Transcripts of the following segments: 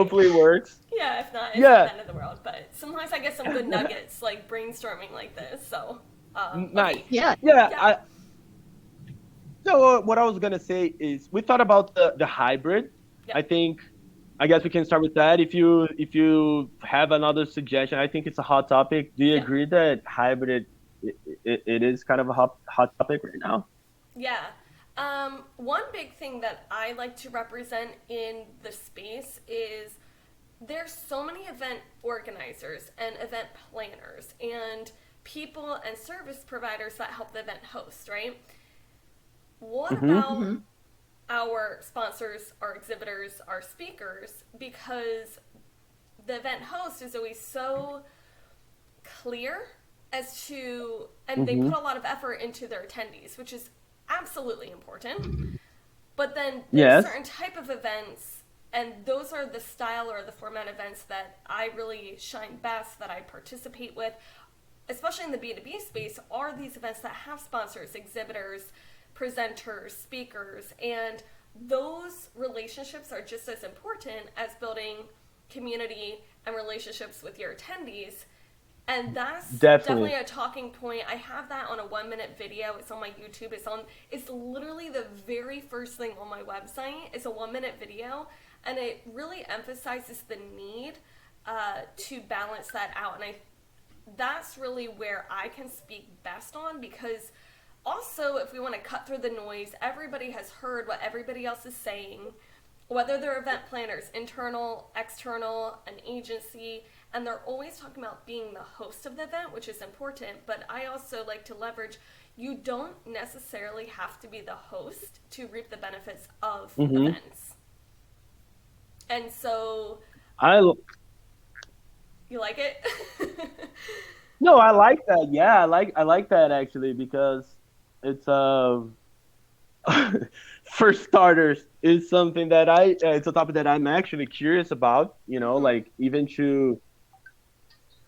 Hopefully it works. Yeah, if not, it's not Yeah. the end of the world. But sometimes I get some good nuggets like brainstorming like this. So, Nice. okay, Yeah. Yeah. yeah, So what I was gonna say is we thought about the hybrid. yeah, I guess we can start with that. If you have another suggestion, I think it's a hot topic. Do you yeah, agree that hybrid it is kind of a hot topic right now? yeah. One big thing that I like to represent in the space is there's so many event organizers and event planners and people and service providers that help the event host, right? What Mm-hmm. about Hmm. our sponsors, our exhibitors, our speakers? Because the event host is always so clear as to, and they Mm-hmm. put a lot of effort into their attendees, which is absolutely important. But then there's Yes. certain type of events, and those are the style or the format events that I really shine best, that I participate with, especially in the B2B space, are these events that have sponsors, exhibitors, presenters, speakers, and those relationships are just as important as building community and relationships with your attendees. And that's definitely Definitely. a talking point. I have that on a 1 minute video. It's on my YouTube. It's literally the very first thing on my website. It's a 1 minute video, and it really emphasizes the need to balance that out. And that's really where I can speak best on, because also, if we want to cut through the noise, everybody has heard what everybody else is saying, whether they're event planners, internal, external, an agency, and they're always talking about being the host of the event, which is important. But I also like to leverage, you don't necessarily have to be the host to reap the benefits of Mm-hmm. events. And so, I you like it? No, I like that. Yeah, I like that actually because it's for starters, is something that it's a topic that I'm actually curious about. Mm-hmm. Like even to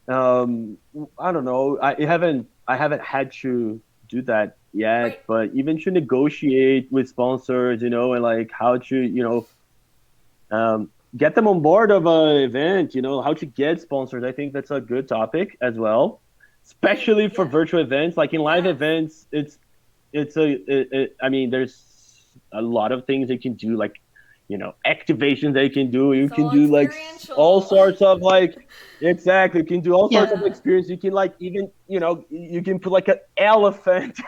um, I don't know, I haven't had to do that Right. yet, but even to negotiate with sponsors, and like how to get them on board of a event, how to get sponsors. I think that's a good topic as well, And especially for yeah. virtual events. Like in live Yes. events, I mean, there's a lot of things they can do, like activations they can do. You It's can all do like all experiential. sorts of like exactly. You can do all sorts of Yeah. experience. You can like even you can put like an elephant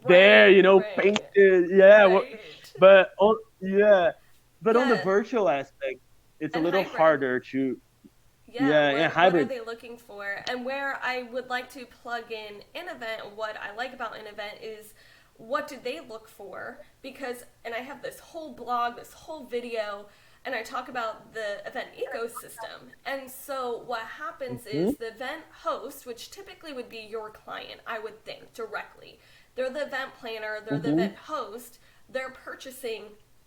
there, Right, painted. Yeah, right. but yeah, but on the Yeah, virtual aspect, it's a and little hybrid. harder to Yeah, yeah what are hybrid. they looking for? And where I would like to plug in InEvent, what I like about InEvent is what do they look for? Because, and I have this whole blog, this whole video, and I talk about the event ecosystem. And so what happens Hmm. is the event host, which typically would be your client, I would think directly. They're the event planner, they're the Hmm. event host, they're purchasing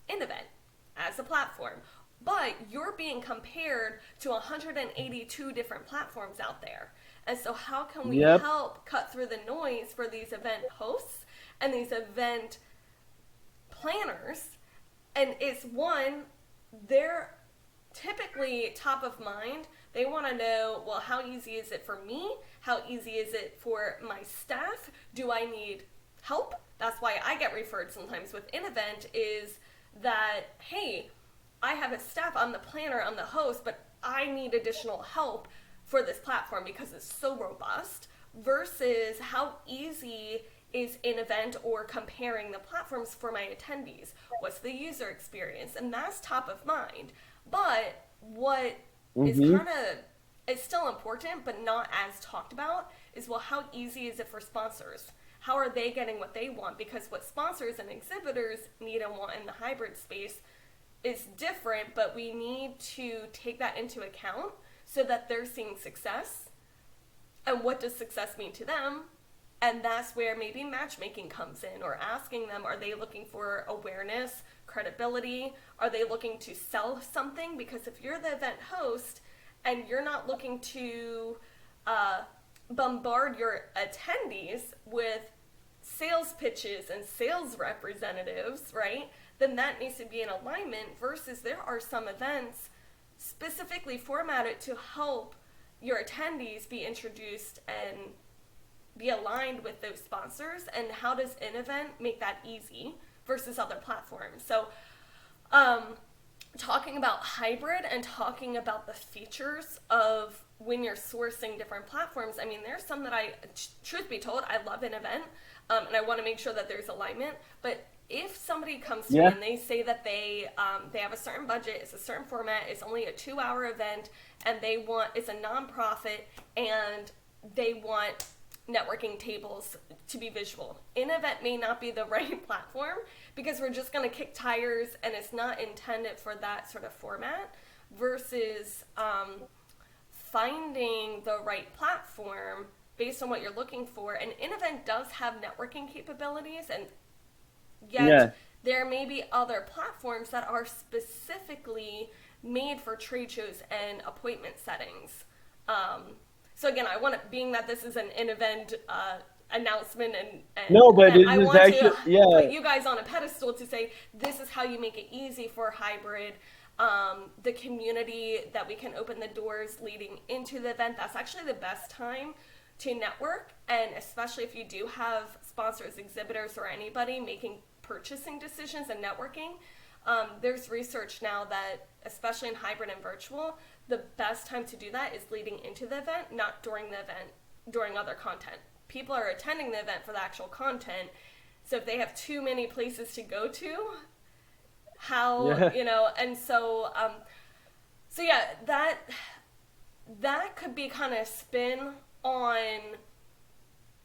InEvent as a platform. But you're being compared to 182 different platforms out there. And so, how can we Yep. help cut through the noise for these event hosts and these event planners? And it's one, they're typically top of mind. They want to know, well, how easy is it for me? How easy is it for my staff? Do I need help? That's why I get referred sometimes with InEvent, is that, hey, I have a staff, I'm the planner, I'm the host, but I need additional help for this platform because it's so robust, versus how easy is InEvent or comparing the platforms for my attendees. What's the user experience? And that's top of mind. But what is Hmm. kind of, it's still important but not as talked about, is, well, how easy is it for sponsors? How are they getting what they want? Because what sponsors and exhibitors need and want in the hybrid space is different, but we need to take that into account so that they're seeing success. And what does success mean to them? And that's where maybe matchmaking comes in, or asking them, are they looking for awareness, credibility? Are they looking to sell something? Because if you're the event host and you're not looking to uh, bombard your attendees with sales pitches and sales representatives, right? Then that needs to be in alignment, versus there are some events specifically formatted to help your attendees be introduced and be aligned with those sponsors, and how does InEvent make that easy versus other platforms? So talking about hybrid and talking about the features of when you're sourcing different platforms, I mean, there's some that truth be told, I love InEvent, and I want to make sure that there's alignment. But if somebody comes to me and they say that they have a certain budget, it's a certain format, it's only a 2-hour event, and it's a nonprofit, and they want networking tables to be visual, InEvent may not be the right platform, because we're just going to kick tires and it's not intended for that sort of format, versus finding the right platform based on what you're looking for. And InEvent does have networking capabilities, and yet there may be other platforms that are specifically made for trade shows and appointment settings. So again, I want to, being that this is an InEvent announcement, and No, but I this is want actually, to put you guys on a pedestal to say this is how you make it easy for hybrid. The community that we can open the doors leading into the event, that's actually the best time to network, and especially if you do have sponsors, exhibitors, or anybody making purchasing decisions and networking. There's research now that, especially in hybrid and virtual, the best time to do that is leading into the event, not during the event, during other content. People are attending the event for the actual content, so if they have too many places to go to, and so that could be kind of spin on,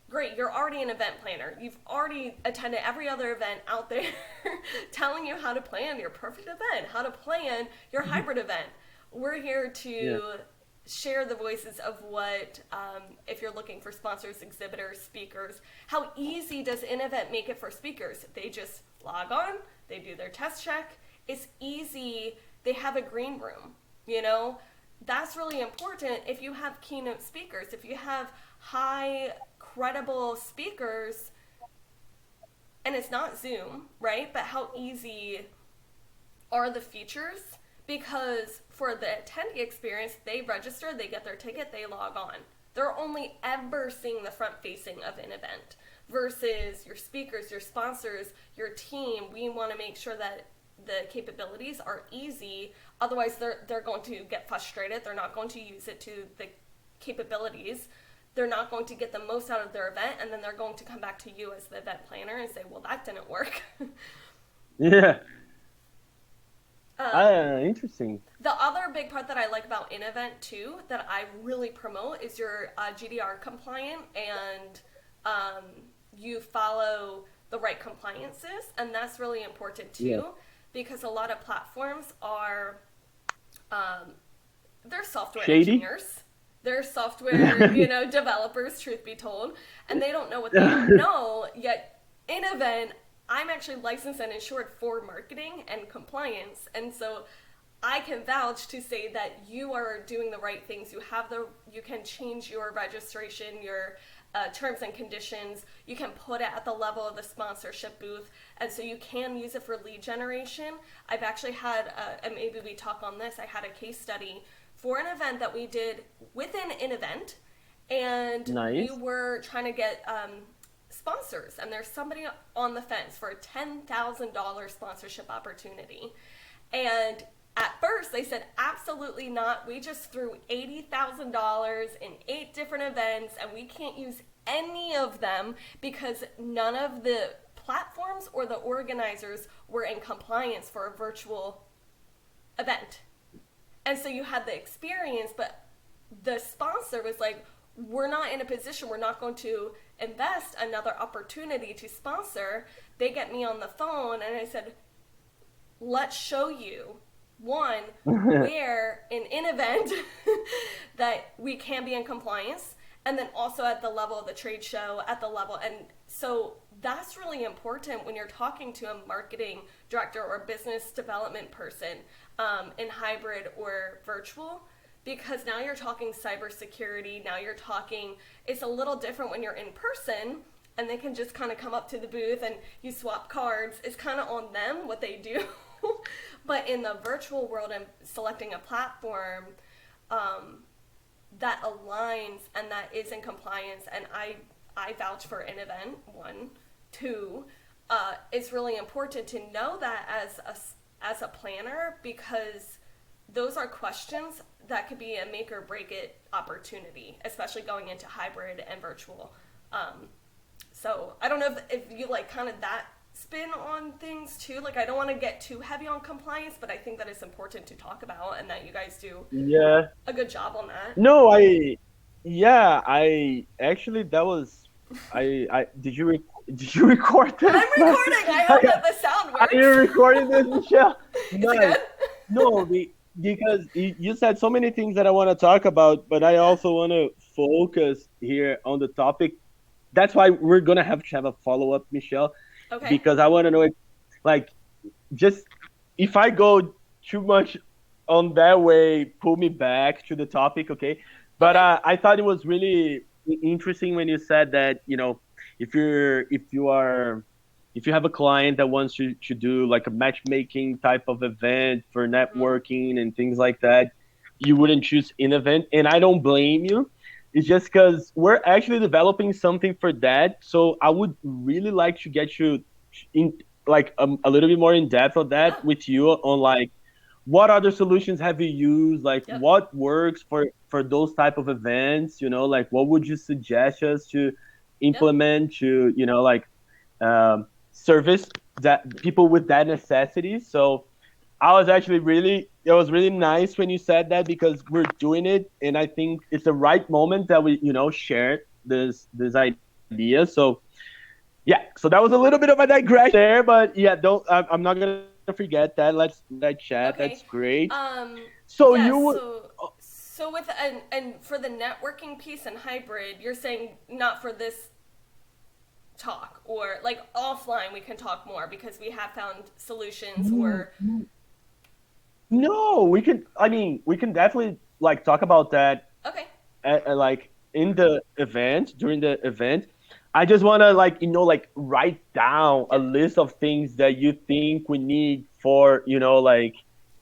great, you're already an event planner. You've already attended every other event out there telling you how to plan your perfect event, how to plan your hybrid event. We're here to share the voices of what, if you're looking for sponsors, exhibitors, speakers, how easy does InEvent make it for speakers? They just log on, they do their test check. It's easy. They have a green room, That's really important if you have keynote speakers, if you have high credible speakers, and it's not Zoom, right? But how easy are the features? Because for the attendee experience, they register, they get their ticket, they log on. They're only ever seeing the front facing of an event, versus your speakers, your sponsors, your team. We want to make sure that the capabilities are easy. Otherwise, they're going to get frustrated. They're not going to use it to the capabilities. They're not going to get the most out of their event, and then they're going to come back to you as the event planner and say, well, that didn't work. Interesting. The other big part that I like about InEvent too, that I really promote, is you're GDR compliant, and you follow the right compliances, and that's really important too, because a lot of platforms are they're software engineers, they're software developers, truth be told, and they don't know what they don't know. Yet InEvent, I'm actually licensed and insured for marketing and compliance, and so I can vouch to say that you are doing the right things. You can change your registration, your terms and conditions. You can put it at the level of the sponsorship booth, and so you can use it for lead generation. I've actually had, and maybe we talk on this, I had a case study for an event that we did within InEvent, and we were trying to get sponsors, and there's somebody on the fence for a $10,000 sponsorship opportunity, and at first they said absolutely not. We just threw $80,000 in 8 different events, and we can't use any of them because none of the platforms or the organizers were in compliance for a virtual event. And so you had the experience, but the sponsor was like, we're not in a position, we're not going to invest another opportunity to sponsor. They get me on the phone, and I said, let's show you, one, where in InEvent that we can be in compliance, and then also at the level of the trade show, at the level. And so that's really important when you're talking to a marketing director or business development person in hybrid or virtual, because now you're talking cybersecurity, now you're talking, it's a little different when you're in person, and they can just kind of come up to the booth and you swap cards. It's kind of on them what they do. But in the virtual world and selecting a platform that aligns and that is in compliance, and I vouch for InEvent, one. Two, it's really important to know that as a planner, because those are questions that could be a make or break it opportunity, especially going into hybrid and virtual. So I don't know if you like kind of that spin on things too. Like, I don't want to get too heavy on compliance, but I think that it's important to talk about, and that you guys do Yeah. a good job on that. No, yeah, I actually that was, I did you record I'm this? recording. I hope that the sound Are you works. recording this, Michelle? Is it good? Nice. No, because you said so many things that I want to talk about, but I Yeah. also want to focus here on the topic. That's why we're gonna have to have a follow up, Michelle, Okay. because I want to know it, like, just if I go too much on that way, pull me back to the topic, okay? But Okay. I thought it was really interesting when you said that, if you have a client that wants to do like a matchmaking type of event for Mm-hmm. networking and things like that, you wouldn't choose InEvent, and I don't blame you. It's just because we're actually developing something for that. So I would really like to get you in, like, a little bit more in depth of that Yeah. with you on, like, what other solutions have you used, like Yep. what works for those type of events, like what would you suggest us to Yep. implement to, like, service that people with that necessity. So it was really nice when you said that, because we're doing it, and I think it's the right moment that we, share this idea. So yeah, so that was a little bit of a digression there, but yeah, don't I'm not gonna forget that. Let's that chat. That's Okay. great. Um, So yeah, you would, so with and for the networking piece and hybrid, you're saying not for this talk, or like offline we can talk more, because we have found solutions or no, we can. I mean, we can definitely like talk about that okay. like in the event, during the event. I just want to, like, like, write down a Yep. list of things that you think we need for, like,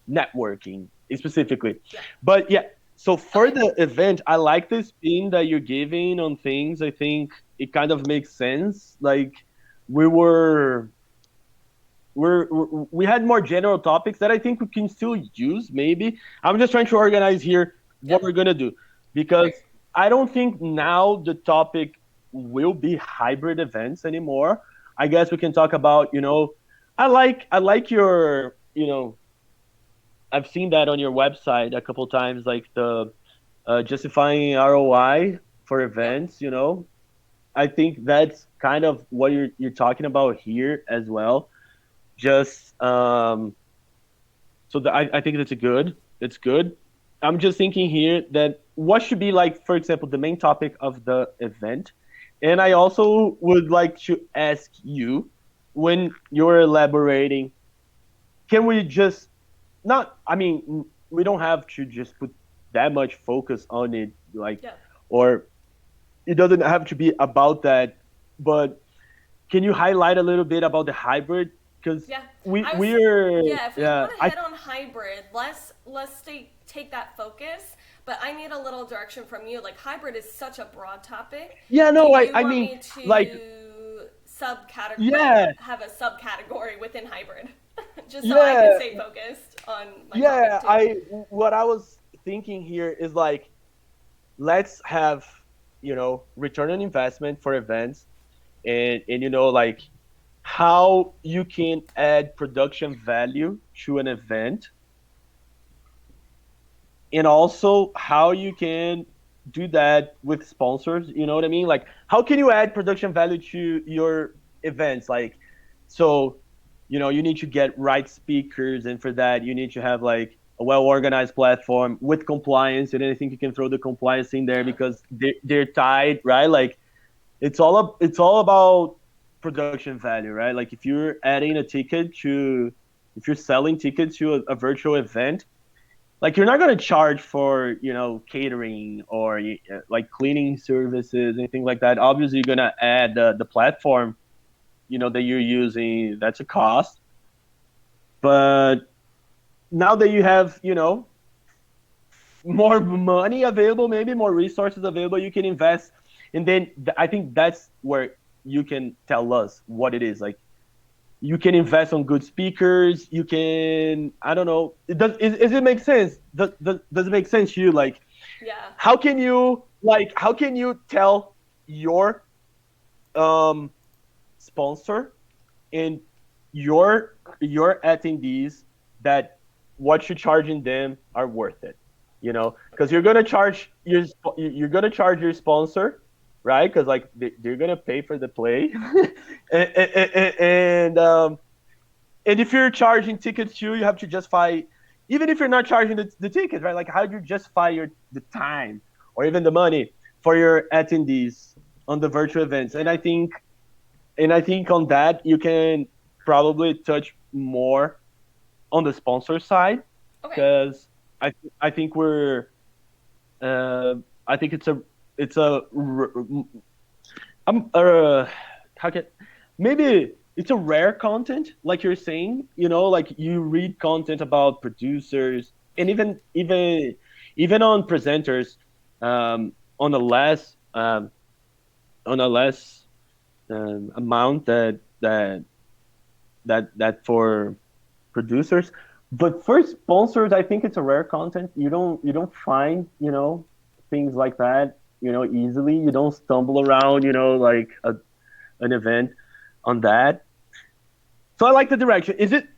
networking specifically. Yeah. But yeah, so for Okay. the event, I like the spin that you're giving on things. I think it kind of makes sense. Like, we were we had more general topics that I think we can still use. Maybe I'm just trying to organize here what Yep. we're gonna do, because Okay. I don't think now the topic will be hybrid events anymore. I guess we can talk about, I like your, I've seen that on your website a couple times, like the justifying ROI for Yep. events. I think that's kind of what you're talking about here as well. Just I think that's good. It's good. I'm just thinking here that what should be, like, for example, the main topic of the event. And I also would like to ask you, when you're elaborating, can we just not, I mean, we don't have to just put that much focus on it, like, Yep. or it doesn't have to be about that, but can you highlight a little bit about the hybrid? Because Yeah. we I was we're yeah, if we yeah, want to I hit on hybrid, let's take that focus, but I need a little direction from you. Like, hybrid is such a broad topic. yeah, Do no, you I want mean, me like, to yeah, have a subcategory within hybrid? Just so I can yeah, stay focused on my topic yeah. too. What I was thinking here is, like, let's have, return on investment for events, and like, how you can add production value to an event, and also how you can do that with sponsors. You know what I mean? Like, how can you add production value to your events? Like, so, you need to get right speakers, and for that you need to have, like, a well organized platform with compliance. And I think you can throw the compliance in there Yeah. because they're tied, right? Like, it's all about production value, right? Like, if you're selling tickets to a virtual event, like, you're not going to charge for, catering or, like, cleaning services, anything like that. Obviously you're going to add the platform, that you're using. That's a cost. But now that you have, more money available, maybe more resources available, you can invest. And then I think that's where you can tell us what it is. Like, you can invest on good speakers. You can, I don't know. Does it make sense? Does it make sense to you? Like, Yeah. how can you tell your um sponsor and your attendees that what you're charging them are worth it, because you're gonna charge your sponsor, right? Because like they're gonna pay for the play, and if you're charging tickets too, you have to justify. Even if you're not charging the tickets, right? Like, how do you justify the time or even the money for your attendees on the virtual events? And I think on that you can probably touch more on the sponsor side, Okay. because I think we're I think it's a how can maybe it's a rare content, like you're saying, like you read content about producers and even on presenters, on a less amount that for producers. But for sponsors, I think it's a rare content. You don't find, things like that, easily. You don't stumble around, like an event on that. So I like the direction. Is it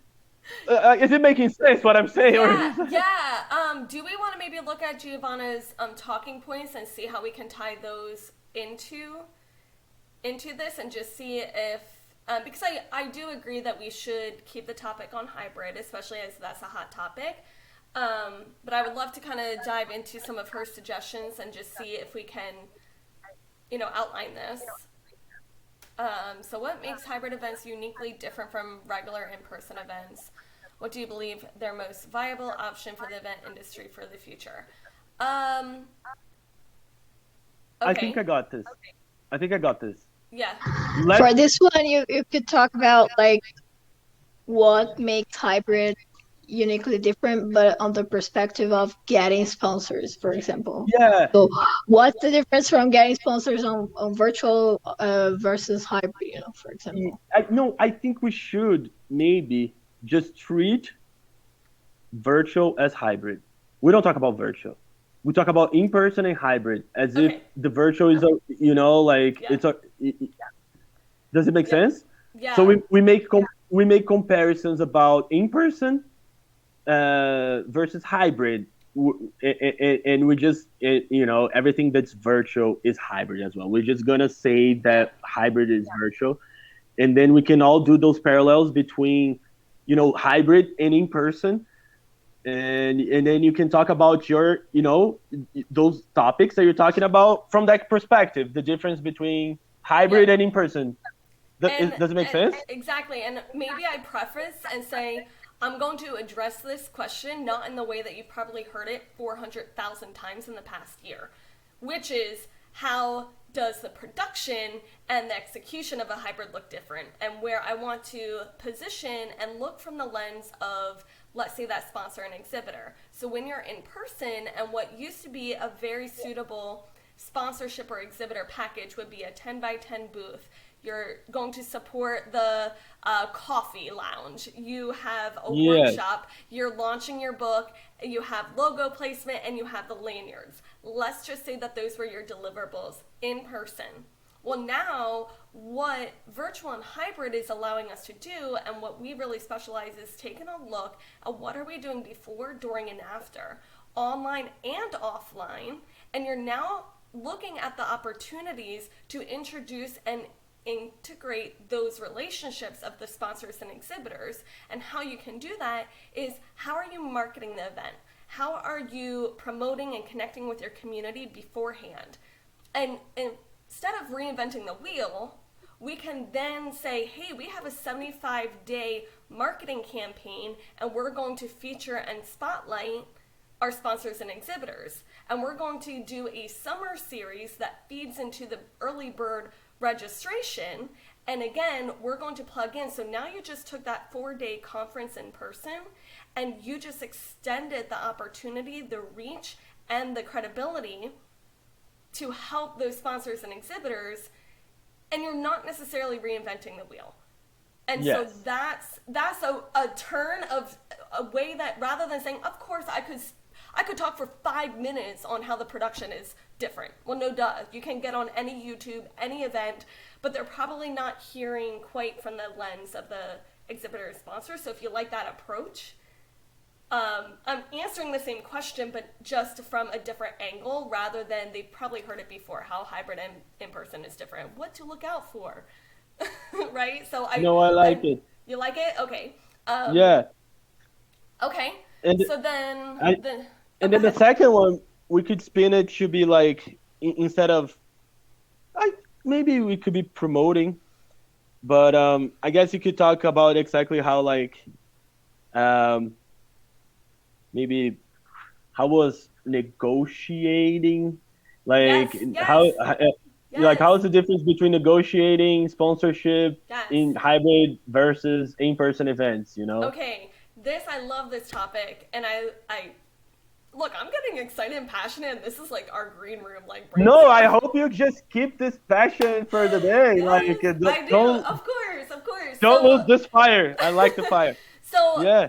making sense what I'm saying? Or Yeah, yeah. Do we want to maybe look at Giovanna's talking points and see how we can tie those into this and just see if because I do agree that we should keep the topic on hybrid, especially as that's a hot topic. But I would love to kind of dive into some of her suggestions and just see if we can, outline this. So, what makes hybrid events uniquely different from regular in person events? What do you believe their most viable option for the event industry for the future? Um, I think okay. I got this. I think I got this. Yeah. Let's. For this one, you could talk about like what makes hybrid uniquely different, but on the perspective of getting sponsors, for example. Yeah. So, what's the difference from getting sponsors on virtual versus hybrid, for example? No, I think we should maybe just treat virtual as hybrid. We don't talk about virtual. We talk about in person and hybrid as if Okay. the virtual is like Yeah. does it make Yep. sense? So Yeah. we make comparisons about in person versus hybrid, and we just everything that's virtual is hybrid as well. We're just gonna say Yeah. that hybrid is virtual, and then we can all do those parallels between hybrid and in person, and then you can talk about your those topics that you're talking about from that perspective, the difference between hybrid Yep. and in person. Does it make And sense? exactly, and maybe I preface and say I'm going to address this question not in the way that you've probably heard it 400,000 times in the past year, which is how does the production and the execution of a hybrid look different, and where I want to position and look from the lens of, let's say, that sponsor and exhibitor. So when you're in person, and what used to be a very suitable sponsorship or exhibitor package would be a 10 by 10 booth. You're going to support the coffee lounge. You have a Yes. workshop. You're launching your book. You have logo placement and you have the lanyards. Let's just say that those were your deliverables in person. Well, now what virtual and hybrid is allowing us to do, and what we really specialize, is taking a look at what are we doing before, during, and after, online and offline, and you're now looking at the opportunities to introduce and integrate those relationships of the sponsors and exhibitors. And how you can do that is, how are you marketing the event? How are you promoting and connecting with your community beforehand? And instead of reinventing the wheel, we can then say, hey, we have a 75-day marketing campaign, and we're going to feature and spotlight our sponsors and exhibitors. And we're going to do a summer series that feeds into the early bird registration, And again, we're going to plug in. So now you just took that 4-day conference in person and you just extended the opportunity, the reach, and the credibility to help those sponsors and exhibitors. And you're not necessarily reinventing the wheel. And Yes. so that's a turn of a way that, rather than saying, of course I could talk for 5 minutes on how the production is different. Well, no duh. You can get on any YouTube, any event, but they're probably not hearing quite from the lens of the exhibitor or sponsor. So if you like that approach, I'm answering the same question, but just from a different angle, rather than they've probably heard it before, how hybrid and in-person is different, what to look out for, right? So I like it. You like it? Okay. Yeah. Okay. And So then, and then the second one, we could spin it to be like, instead of, maybe we could be promoting, but I guess you could talk about exactly how, like, maybe how was negotiating, like, how like, how's the difference between negotiating sponsorship in hybrid versus in-person events, you know? Okay, I love this topic, and I look, I'm getting excited and passionate, and this is like our green room, like. No, I hope you just keep this passion for the day. Yes, like, I do. Of course. Don't lose this fire. I like the fire. So yeah,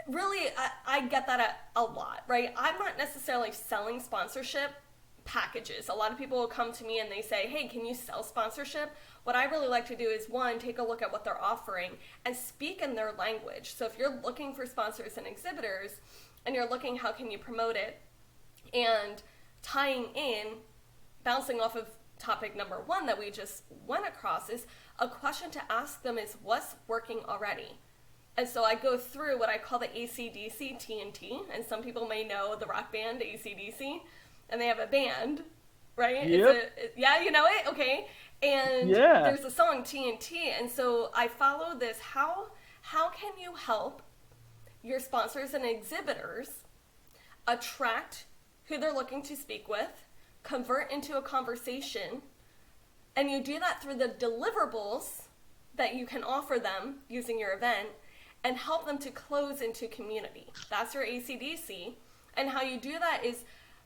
really, I get that a lot, right? I'm not necessarily selling sponsorship packages. A lot of people will come to me and they say, hey, can you sell sponsorship? What I really like to do is, one, take a look at what they're offering and speak in their language. So if you're looking for sponsors and exhibitors and you're looking how can you promote it, and tying in, bouncing off of topic number 1 that we just went across, is a question to ask them is, what's working already? And so I go through what I call the AC/DC TNT, and some people may know the rock band AC/DC, and they have a band, right? Yep. Yeah, you know it? Okay. And there's a song, TNT, and so I follow this. How can you help your sponsors and exhibitors attract who they're looking to speak with, convert into a conversation, and you do that through the deliverables that you can offer them using your event, and help them to close into community. That's your AC/DC. And how you do that is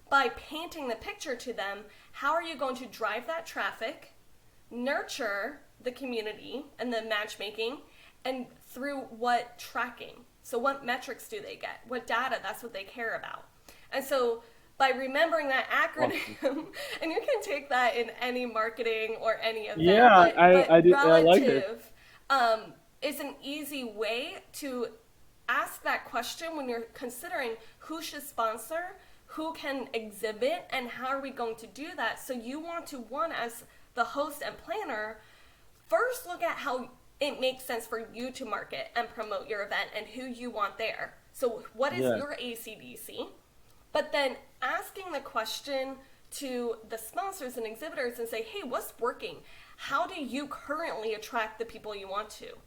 by painting the picture to them. How are you going to drive that traffic, nurture the community and the matchmaking, and through what tracking? So what metrics do they get? What data? That's what they care about. And so by remembering that acronym, and you can take that in any marketing or any event. Yeah, I do. I like it. Is an easy way to ask that question when you're considering who should sponsor, who can exhibit, and how are we going to do that. So you want to, one, as the host and planner, first look at how it makes sense for you to market and promote your event and who you want there. So what is your AC/DC? But then asking the question to the sponsors and exhibitors and say, hey, what's working? How do you currently attract the people you want to?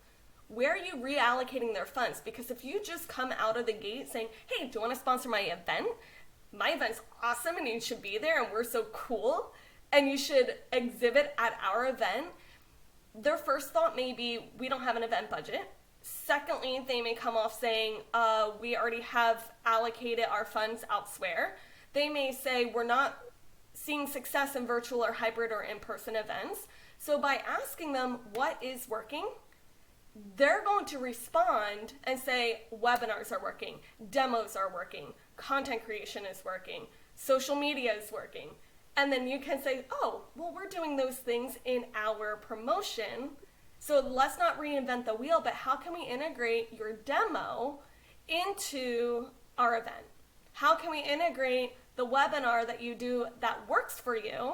Where are you reallocating their funds? Because if you just come out of the gate saying, hey, do you want to sponsor my event? My event's awesome and you should be there and we're so cool and you should exhibit at our event, their first thought may be, we don't have an event budget. Secondly, they may come off saying, we already have allocated our funds elsewhere. They may say, we're not seeing success in virtual or hybrid or in-person events. So by asking them what is working, they're going to respond and say webinars are working, demos are working, content creation is working, social media is working. And then you can say, oh, well, we're doing those things in our promotion. So let's not reinvent the wheel, but how can we integrate your demo into our event? How can we integrate the webinar that you do that works for you?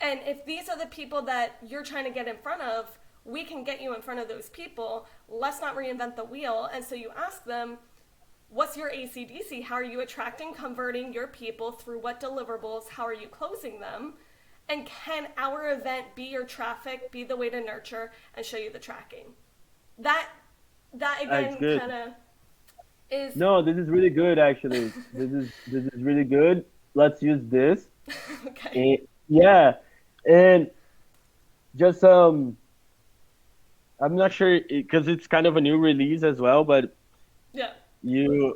And if these are the people that you're trying to get in front of, we can get you in front of those people. Let's not reinvent the wheel. And so you ask them, what's your AC/DC? How are you attracting, converting your people through what deliverables? How are you closing them? And can our event be your traffic, be the way to nurture and show you the tracking? That again kind of is. No, this is really good actually. This is really good. Let's use this. Okay. And just I'm not sure because it's kind of a new release as well, but Yeah. you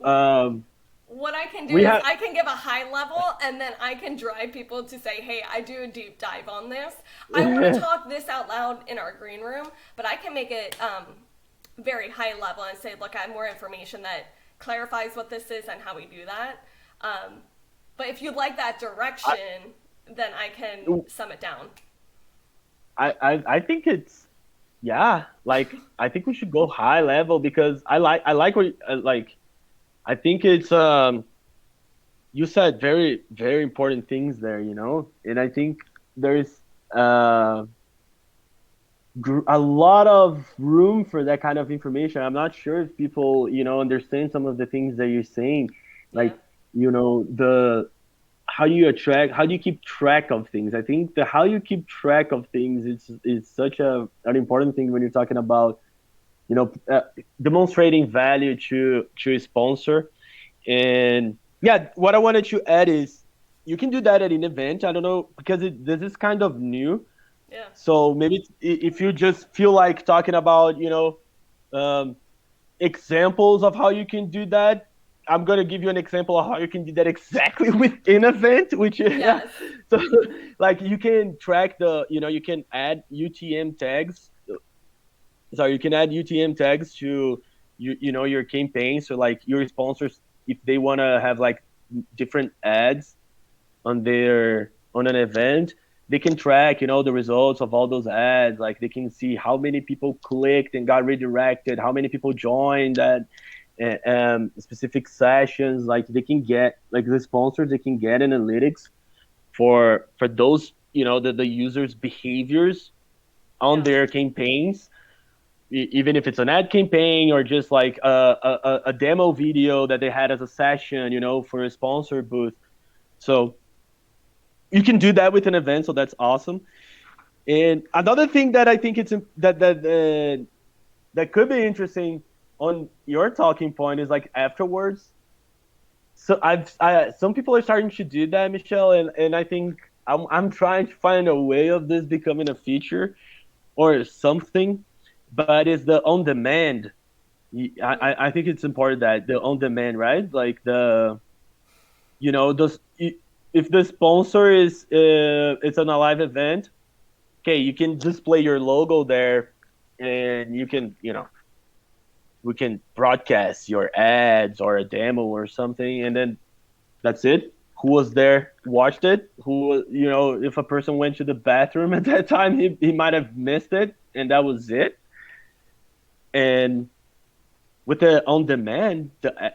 What I can do we is have I can give a high level and then I can drive people to say, hey, I do a deep dive on this. I want to talk this out loud in our green room, but I can make it very high level and say, look, I have more information that clarifies what this is and how we do that. Um, but if you like that I, direction, then I can sum it down. I think it's yeah, like I think we should go high level because I like what like I think it's you said very important things there, you know, and I think there's uh a lot of room for that kind of information. I'm not sure if people, you know, understand some of the things that you're saying, Yeah. like, you know, the how do you keep track of things? I think the how you keep track of things is such an important thing when you're talking about, you know, demonstrating value to a sponsor. And yeah, what I wanted to add is you can do that at an event. I don't know because this is kind of new, Yeah. so maybe if you just feel like talking about, you know, um, examples of how you can do that, I'm gonna give you an example of how you can do that exactly with InEvent, which yeah. Yes. So like you can track the, you know, you can add UTM tags. So you can add UTM tags to you know your campaign. So like your sponsors, if they wanna have like different ads on an event, they can track, you know, the results of all those ads. Like they can see how many people clicked and got redirected, how many people joined that specific sessions. Like they can get, like the sponsors, they can get analytics for those, you know, the users behaviors on Yeah. their campaigns, even if it's an ad campaign or just like a demo video that they had as a session, you know, for a sponsor booth. So you can do that with an event, so that's awesome. And another thing that I think that could be interesting on your talking point is like afterwards. So some people are starting to do that, Michelle, and I think I'm trying to find a way of this becoming a feature or something, but it's the on demand. I think it's important that the on demand, right? Like the, you know, those if the sponsor is it's on a live event, okay, you can display your logo there, and you can, you know, we can broadcast your ads or a demo or something, and then that's it. Who was there watched it. Who, you know, if a person went to the bathroom at that time, he might have missed it, and that was it. And with the on demand,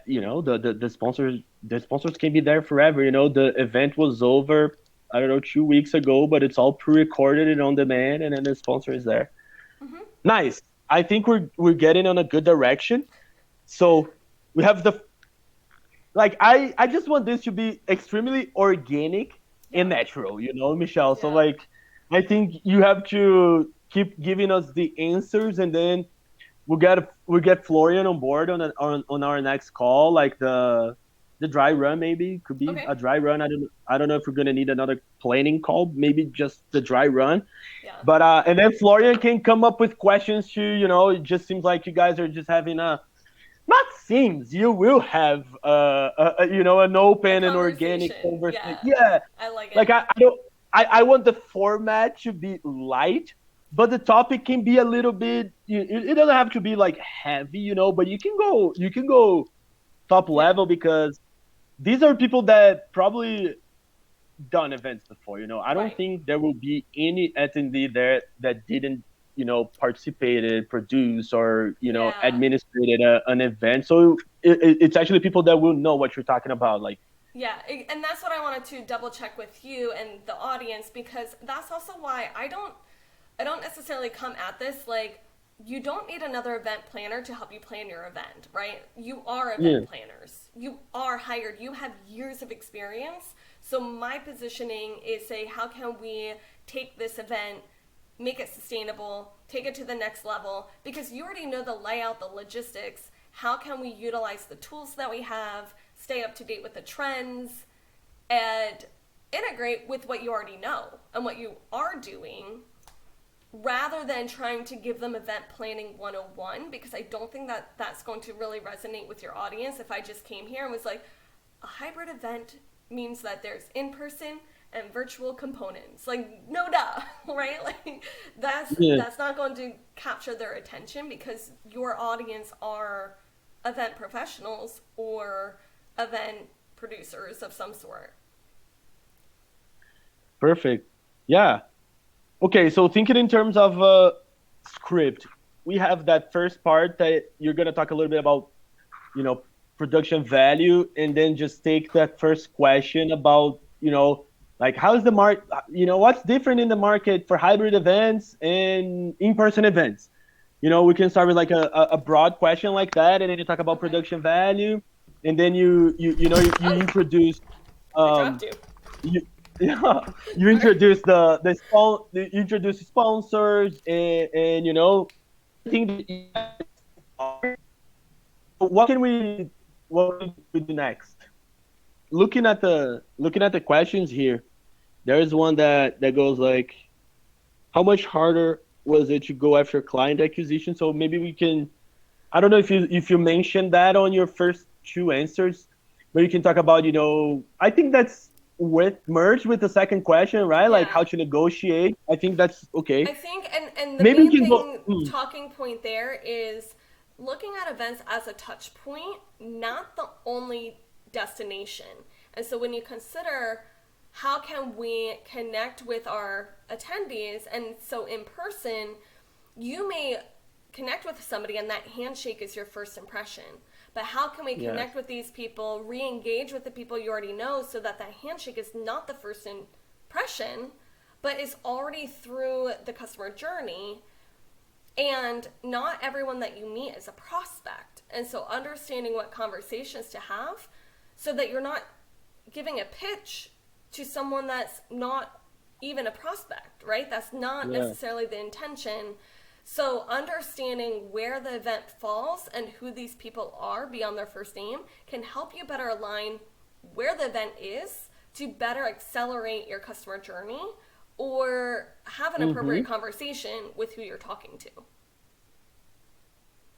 you know, the sponsors can be there forever. You know, the event was over, I don't know, 2 weeks ago, but it's all pre-recorded and on demand, and then the sponsor is there. Mm-hmm. Nice. I think we're getting on a good direction. So we have the, like I just want this to be extremely organic and Yeah. natural, you know, Michelle. So Yeah. like I think you have to keep giving us the answers, and then we'll get Florian on board on our next call, like the dry run. Maybe could be Okay. a dry run. I don't know if we're gonna need another planning call. Maybe just the dry run. Yeah. But and then Florian can come up with questions too. You know, it just seems like you guys are just having a, not seems, you will have you know, an A open and organic conversation. conversation. Yeah. Yeah, I like like it. I don't I want the format to be light, but the topic can be a little bit. It doesn't have to be like heavy, you know. But you can go top Yeah. level because these are people that probably done events before. You know, I don't Right. think there will be any attendee there that didn't, you know, participated, produce, or, you know, Yeah. administrated an event. So it's actually people that will know what you're talking about. Like, Yeah, and that's what I wanted to double check with you and the audience because that's also why I don't necessarily come at this like you don't need another event planner to help you plan your event, right? You are event yeah, planners. You are hired. You have years of experience. So my positioning is say how can we take this event, make it sustainable, take it to the next level because you already know the layout, the logistics. How can we utilize the tools that we have, stay up to date with the trends, and integrate with what you already know and what you are doing rather than trying to give them event planning 101, because I don't think that that's going to really resonate with your audience if I just came here and was like, a hybrid event means that there's in-person and virtual components. Like, no duh, right? Like, that's not going to capture their attention, because your audience are event professionals or event producers of some sort. Perfect. Yeah. Okay, so thinking in terms of script, we have that first part that you're gonna talk a little bit about, production value, and then just take that first question about, like how's the market, what's different in the market for hybrid events and in-person events. We can start with like a broad question like that, and then you talk about production value, and then you introduce I dropped you. you yeah, you introduce you introduce sponsors, and think that what can we do next? Looking at the questions here, there is one that goes like, how much harder was it to go after client acquisition? So maybe we can, I don't know if you mentioned that on your first two answers, but you can talk about, I think that's merged with the second question, right? Like how to negotiate. I think that's okay. I think, and the Maybe we main can thing, go. talking point there is looking at events as a touch point, not the only destination. And so when you consider how can we connect with our attendees, and so in person, you may connect with somebody and that handshake is your first impression. But how can we connect with these people, re-engage with the people you already know, so that that handshake is not the first impression, but is already through the customer journey. And not everyone that you meet is a prospect. And so understanding what conversations to have so that you're not giving a pitch to someone that's not even a prospect, right? That's not necessarily the intention. So understanding where the event falls and who these people are beyond their first name can help you better align where the event is to better accelerate your customer journey or have an appropriate conversation with who you're talking to.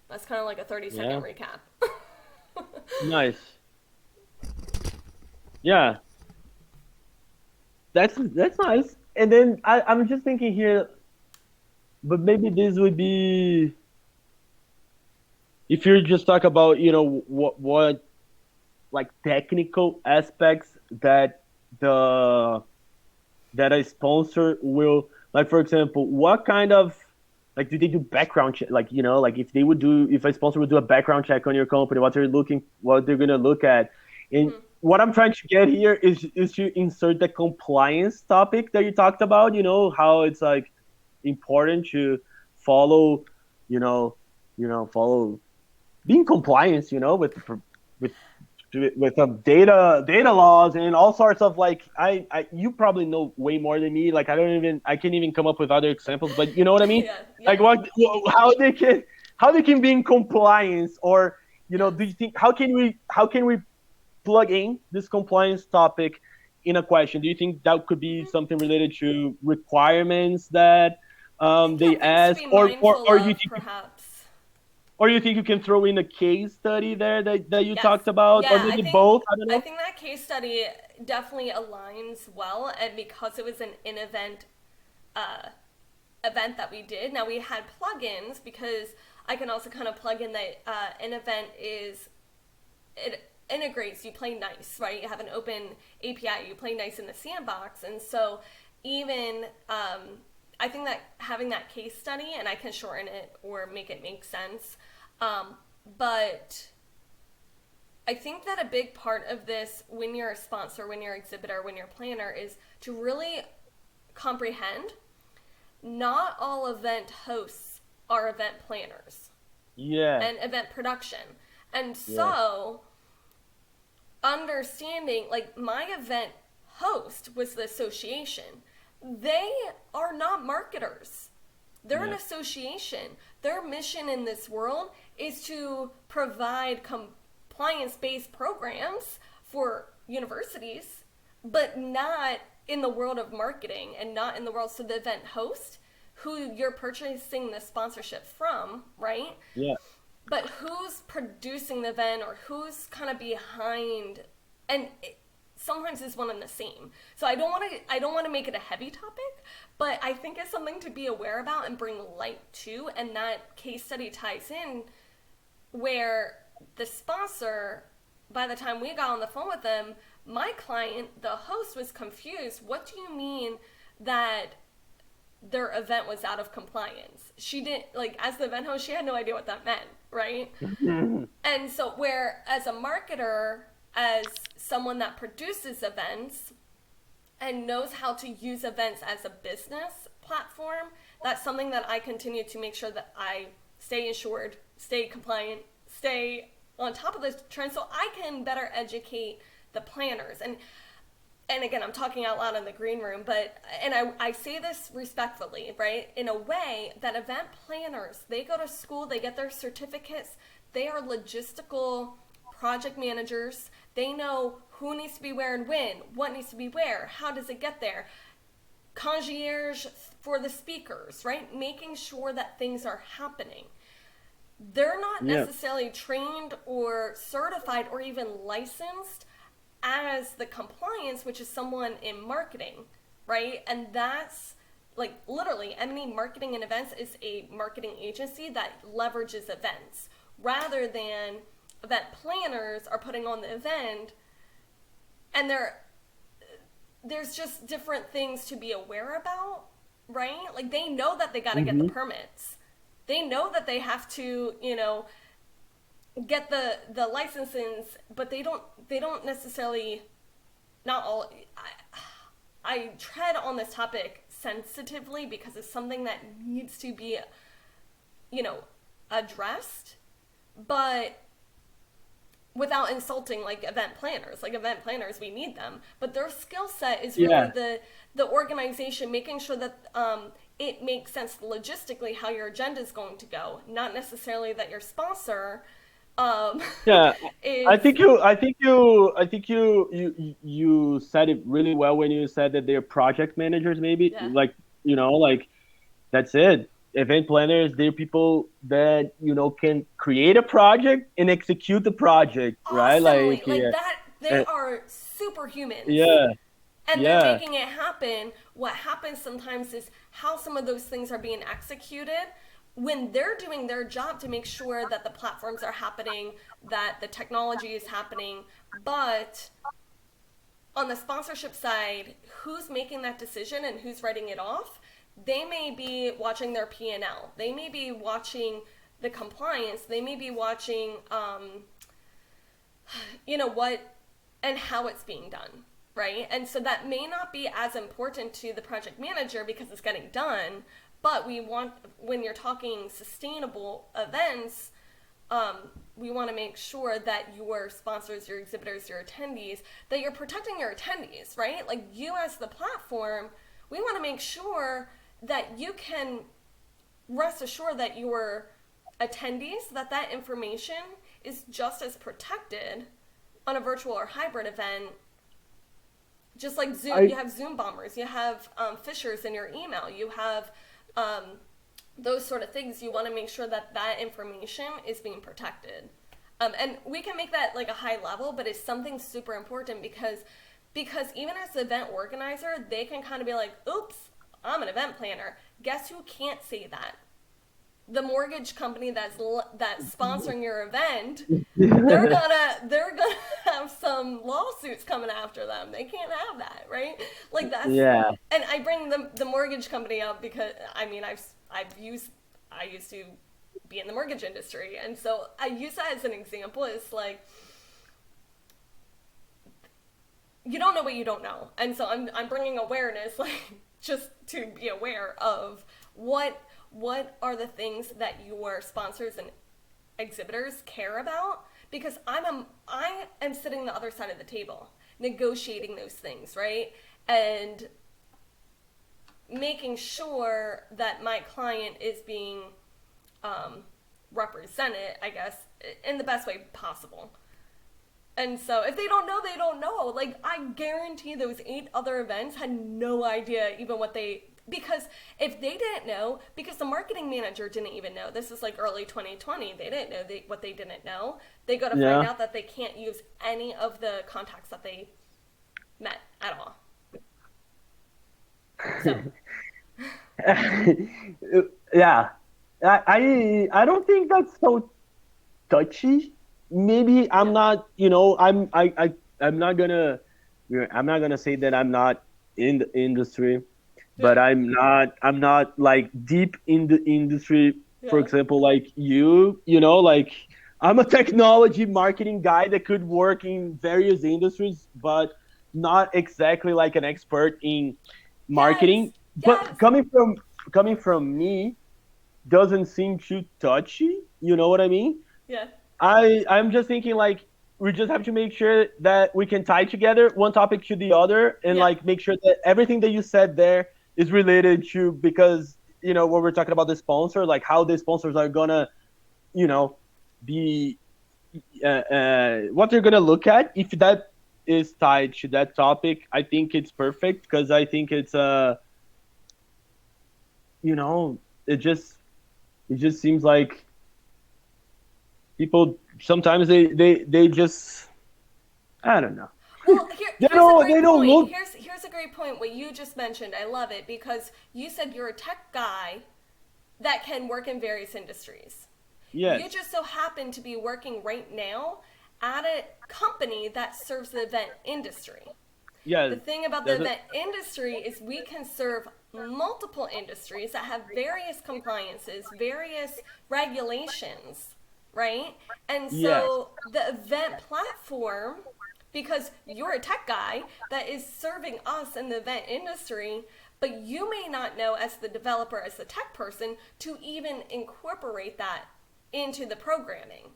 That's kind of like a 30-second recap. Nice. Yeah. That's nice. And then I'm just thinking here, but maybe this would be, if you just talk about, what like technical aspects that a sponsor will, like, for example, what kind of, like, do they do background check? Like, like if a sponsor would do a background check on your company, what they're going to look at. And what I'm trying to get here is to insert the compliance topic that you talked about, how it's like important to follow, follow being compliant, with data laws and all sorts of, like, you probably know way more than me. Like, I can't even come up with other examples, but you know what I mean? Like how they can be in compliance, or, do you think, how can we plug in this compliance topic in a question? Do you think that could be something related to requirements that they ask, or you think perhaps? Or you think you can throw in a case study there that you talked about, or maybe both? I don't know. I think that case study definitely aligns well, and because it was an InEvent event that we did. Now we had plugins, because I can also kind of plug in that InEvent it integrates, you play nice, right? You have an open API, you play nice in the sandbox, and so even I think that having that case study, and I can shorten it or make it make sense, but I think that a big part of this, when you're a sponsor, when you're an exhibitor, when you're a planner, is to really comprehend not all event hosts are event planners and event production. And so understanding, like, my event host was the association. They are not marketers. They're an association. Their mission in this world is to provide compliance-based programs for universities, but not in the world of marketing and not in the world. So the event host, who you're purchasing the sponsorship from, right? Yeah. But who's producing the event or who's kind of behind, and sometimes it's one and the same. So I don't want to make it a heavy topic, but I think it's something to be aware about and bring light to. And that case study ties in where the sponsor, by the time we got on the phone with them, my client, the host, was confused. What do you mean that their event was out of compliance? She didn't, like, as the event host, she had no idea what that meant, right? And so, where as a marketer, as someone that produces events and knows how to use events as a business platform, that's something that I continue to make sure that I stay insured, stay compliant, stay on top of this trend so I can better educate the planners. And again, I'm talking out loud in the green room, but, and I say this respectfully, right? In a way that event planners, they go to school, they get their certificates, they are logistical project managers. They know who needs to be where and when, what needs to be where, how does it get there, concierge for the speakers, right? Making sure that things are happening. They're not necessarily trained or certified or even licensed as the compliance, which is someone in marketing, right? And that's like literally M&E Marketing and Events is a marketing agency that leverages events rather than event planners are putting on the event. And there's just different things to be aware about, right? Like they know that they got to get the permits. They know that they have to, get the licenses, but they don't necessarily, not all. I tread on this topic sensitively because it's something that needs to be, addressed, but without insulting like event planners. Like event planners, we need them, but their skill set is really the organization, making sure that it makes sense logistically how your agenda is going to go, not necessarily that your sponsor. Yeah, Is, I think you said it really well when you said that they're project managers, maybe yeah, like that's it. Event planners, they're people that can create a project and execute the project, right? awesomely, Like like yeah, that. They uh, are superhumans. yeah, And they're yeah, making it happen. What happens sometimes is how some of those things are being executed when they're doing their job to make sure that the platforms are happening, that the technology is happening. But on the sponsorship side, who's making that decision and who's writing it off? They may be watching their P&L. They may be watching the compliance. They may be watching, what and how it's being done, right? And so that may not be as important to the project manager because it's getting done, but we want, when you're talking sustainable events, we want to make sure that your sponsors, your exhibitors, your attendees, that you're protecting your attendees, right? Like you as the platform, we want to make sure that you can rest assured that your attendees, that information is just as protected on a virtual or hybrid event. Just like Zoom, you have Zoom bombers, you have phishers in your email, you have those sort of things. You want to make sure that information is being protected. And we can make that like a high level, but it's something super important because even as the event organizer, they can kind of be like, oops, I'm an event planner. Guess who can't say that? The mortgage company that's sponsoring your event. They're gonna have some lawsuits coming after them. They can't have that, right? Like that's yeah. And I bring the mortgage company up because I used to be in the mortgage industry, and so I use that as an example. It's like you don't know what you don't know, and so I'm bringing awareness, like just to be aware of what are the things that your sponsors and exhibitors care about, because I am sitting the other side of the table negotiating those things, right? And making sure that my client is being represented, I guess, in the best way possible. And so if they don't know, they don't know. Like, I guarantee those 8 other events had no idea even what they, because if they didn't know, because the marketing manager didn't even know, this is like early 2020, they didn't know what they didn't know. They got to find out that they can't use any of the contacts that they met at all. So. Yeah, I don't think that's so touchy. Maybe I'm not, I'm not gonna say that I'm not in the industry, but Yeah. I'm not like deep in the industry. For Yeah. example, like like I'm a technology marketing guy that could work in various industries, but not exactly like an expert in Yes. marketing. But Yes. coming from me doesn't seem too touchy. You know what I mean? Yeah. I'm just thinking like we just have to make sure that we can tie together one topic to the other and Yeah. like make sure that everything that you said there is related to, because when we're talking about the sponsor, like how the sponsors are gonna you know be what they're gonna look at. If that is tied to that topic, I think it's perfect, because I think it's you know it just seems like people sometimes they just, I don't know. Well, They here's a great don't point. look. Here's a great point. What you just mentioned, I love it because you said you're a tech guy that can work in various industries. You Yes. just so happen to be working right now at a company that serves the event industry. Yes. The thing about the That's it. event industry is we can serve multiple industries that have various compliances, various regulations, right? And Yes. so the event platform, because you're a tech guy that is serving us in the event industry, but you may not know as the developer, as the tech person, to even incorporate that into the programming.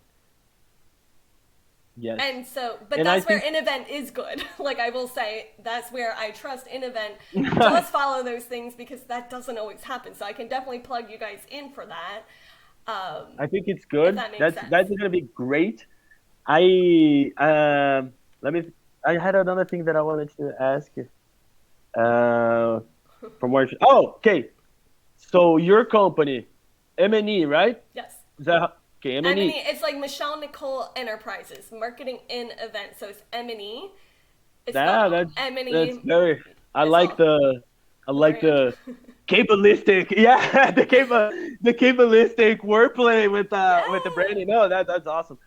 Yes. And so, but And I that's where think InEvent is good. Like I will say, that's where I trust InEvent does follow those things because that doesn't always happen. So I can definitely plug you guys in for that, I think it's if good. that makes sense. That's gonna be great. I let me. I had another thing that I wanted to ask you. Uh, from where? Oh, okay. So your company, M&E, right? Yes. Is that okay? M&E, M&E. it's like Michelle Nicole Enterprises, marketing in events. So it's M&E. It's spelled Yeah, that's M&E very. I is like all I the like brand. the cabalistic. Yeah, the cabalistic wordplay with the Yeah. branding. No, that's awesome.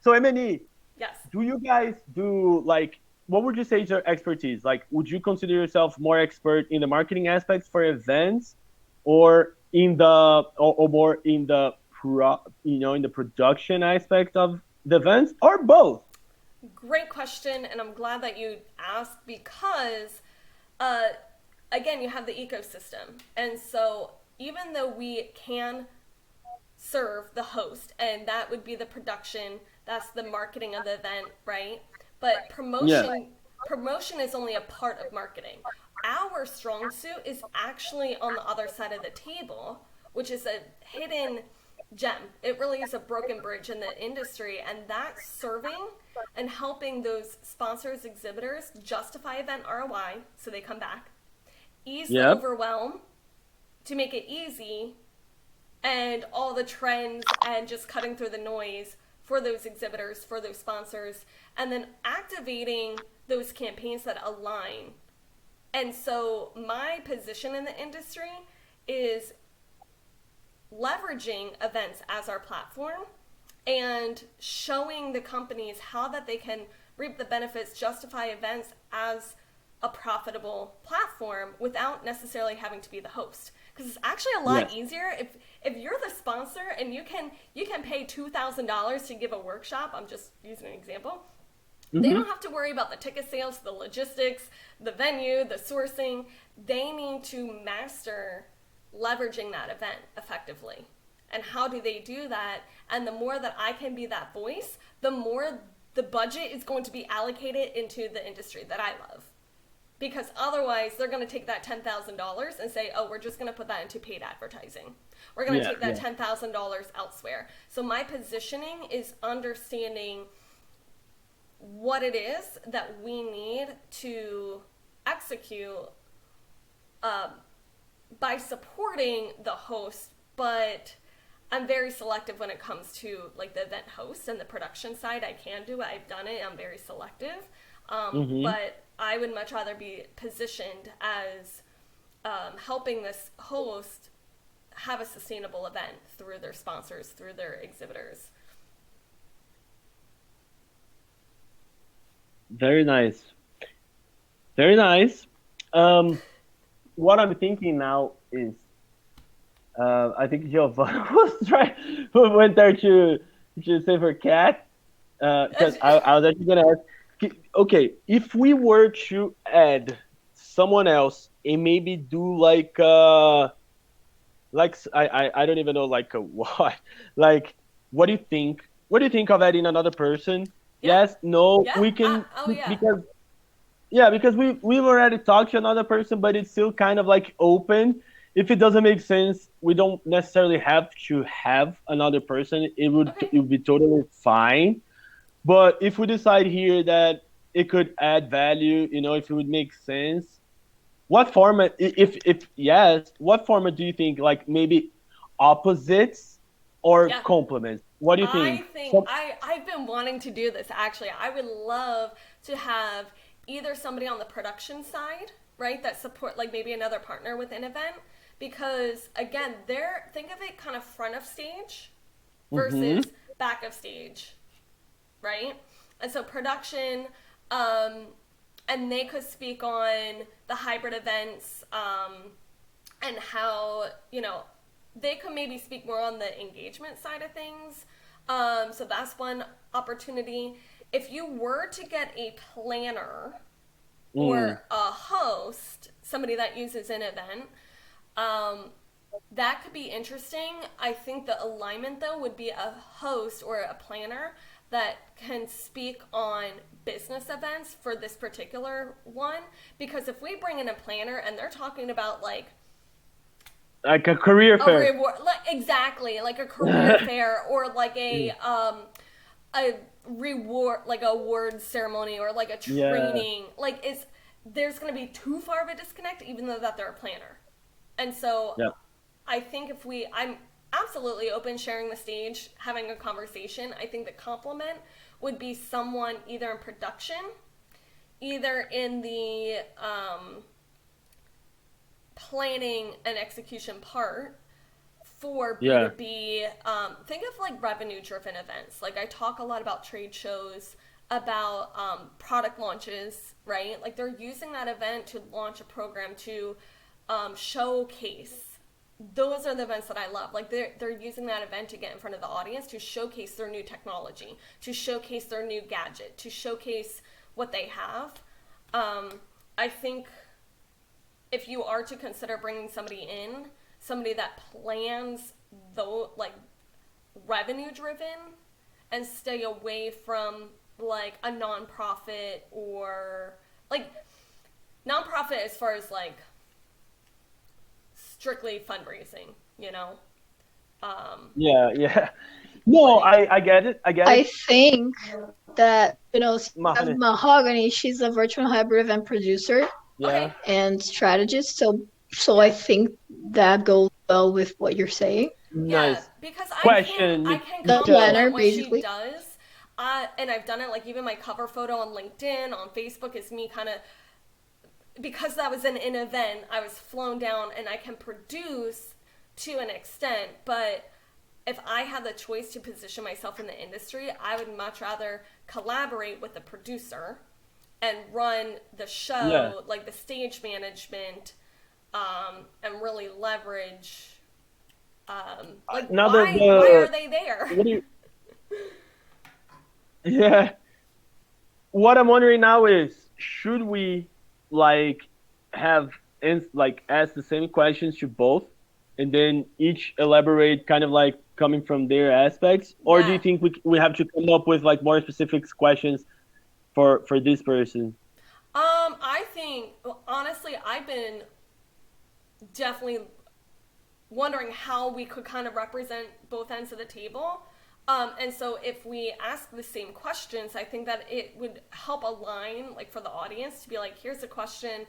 So M&E, Yes. do you guys do like, what would you say is your expertise? Like, would you consider yourself more expert in the marketing aspects for events, or or more in the in the production aspect of the events, or both? Great question, and I'm glad that you asked because, uh, again, you have the ecosystem. And so, even though we can serve the host, and that would be the production, that's the marketing of the event, right? But Yeah. promotion is only a part of marketing. Our strong suit is actually on the other side of the table, which is a hidden gem. It really is a broken bridge in the industry, and that's serving and helping those sponsors, exhibitors justify event ROI so they come back, ease the Yeah. overwhelm to make it easy, and all the trends and just cutting through the noise for those exhibitors, for those sponsors, and then activating those campaigns that align. And so my position in the industry is leveraging events as our platform and showing the companies how that they can reap the benefits, justify events as a profitable platform without necessarily having to be the host. Because it's actually a lot Yes. easier if you're the sponsor and you can pay $2,000 to give a workshop. I'm just using an example. They Mm-hmm. don't have to worry about the ticket sales, the logistics, the venue, the sourcing. They need to master leveraging that event effectively. And how do they do that? And the more that I can be that voice, the more the budget is going to be allocated into the industry that I love. Because otherwise, they're going to take that $10,000 and say, oh, we're just going to put that into paid advertising. We're going to Yeah. take that Yeah. $10,000 elsewhere. So my positioning is understanding what it is that we need to execute by supporting the host, but I'm very selective when it comes to like the event host and the production side. I can do it. I've done it. I'm very selective. But I would much rather be positioned as helping this host have a sustainable event through their sponsors, through their exhibitors. Very nice. Very nice. What I'm thinking now is, I think Giovanna went there to save her cat. Because I was actually gonna ask, okay, if we were to add someone else and maybe do I don't even know like a what, like what do you think? What do you think of adding another person? Yeah. Yes, no, Yeah. we can Oh yeah. because yeah, because we've already talked to another person, but it's still kind of like open. If it doesn't make sense, we don't necessarily have to have another person. Okay. It would be totally fine. But if we decide here that it could add value, if it would make sense, what format? If yes, what format do you think? Like maybe opposites or Yeah. complements? What do you I think? think I've been wanting to do this actually. I would love to have either somebody on the production side, right, that support like maybe another partner with an event, because again, think of it kind of front of stage Mm-hmm. versus back of stage, right? And so production, and they could speak on the hybrid events, and how, they could maybe speak more on the engagement side of things. So that's one opportunity. If you were to get a planner Mm. or a host, somebody that uses an event, that could be interesting. I think the alignment though would be a host or a planner that can speak on business events for this particular one. Because if we bring in a planner and they're talking about like Like a career a fair. reward, like exactly like a career fair or like a reward, like a award ceremony or like a Yeah. training, like there's going to be too far of a disconnect even though that they're a planner. And so Yeah. I think I'm absolutely open sharing the stage, having a conversation. I think the compliment would be someone either in production, either in the planning and execution part for Yeah. B2B. Think of like revenue driven events. Like I talk a lot about trade shows, about product launches, right? Like they're using that event to launch a program to showcase. Those are the events that I love. Like they're using that event to get in front of the audience to showcase their new technology, to showcase their new gadget, to showcase what they have. I think if you are to consider bringing somebody that plans though like revenue driven and stay away from like a nonprofit or like nonprofit as far as like strictly fundraising, you know? Yeah. Yeah. No, Like, I get it. I get I it. think that, Mahane. Mahogany, she's a virtual hybrid event producer okay, Yeah. and strategist. So I yeah. think that goes well with what you're saying. Yeah, Nice. because Question, I can The Michelle. planner, compliment what she basically. does, and I've done it. Like even my cover photo on LinkedIn, on Facebook is me kind of, because that was an event. I was flown down, and I can produce to an extent. But if I had the choice to position myself in the industry, I would much rather collaborate with the producer and run the Yeah. show, like the stage management, and really leverage like Now the why are the they there? what do you? Yeah. What I'm wondering now is, should we like have like ask the same questions to both, and then each elaborate kind of like coming from their aspects, or do you Yeah. think we have to come up with like more specific questions for this person? I think honestly, I've been definitely wondering how we could kind of represent both ends of the table. And so if we ask the same questions, I think that it would help align, like for the audience to be like, here's a question.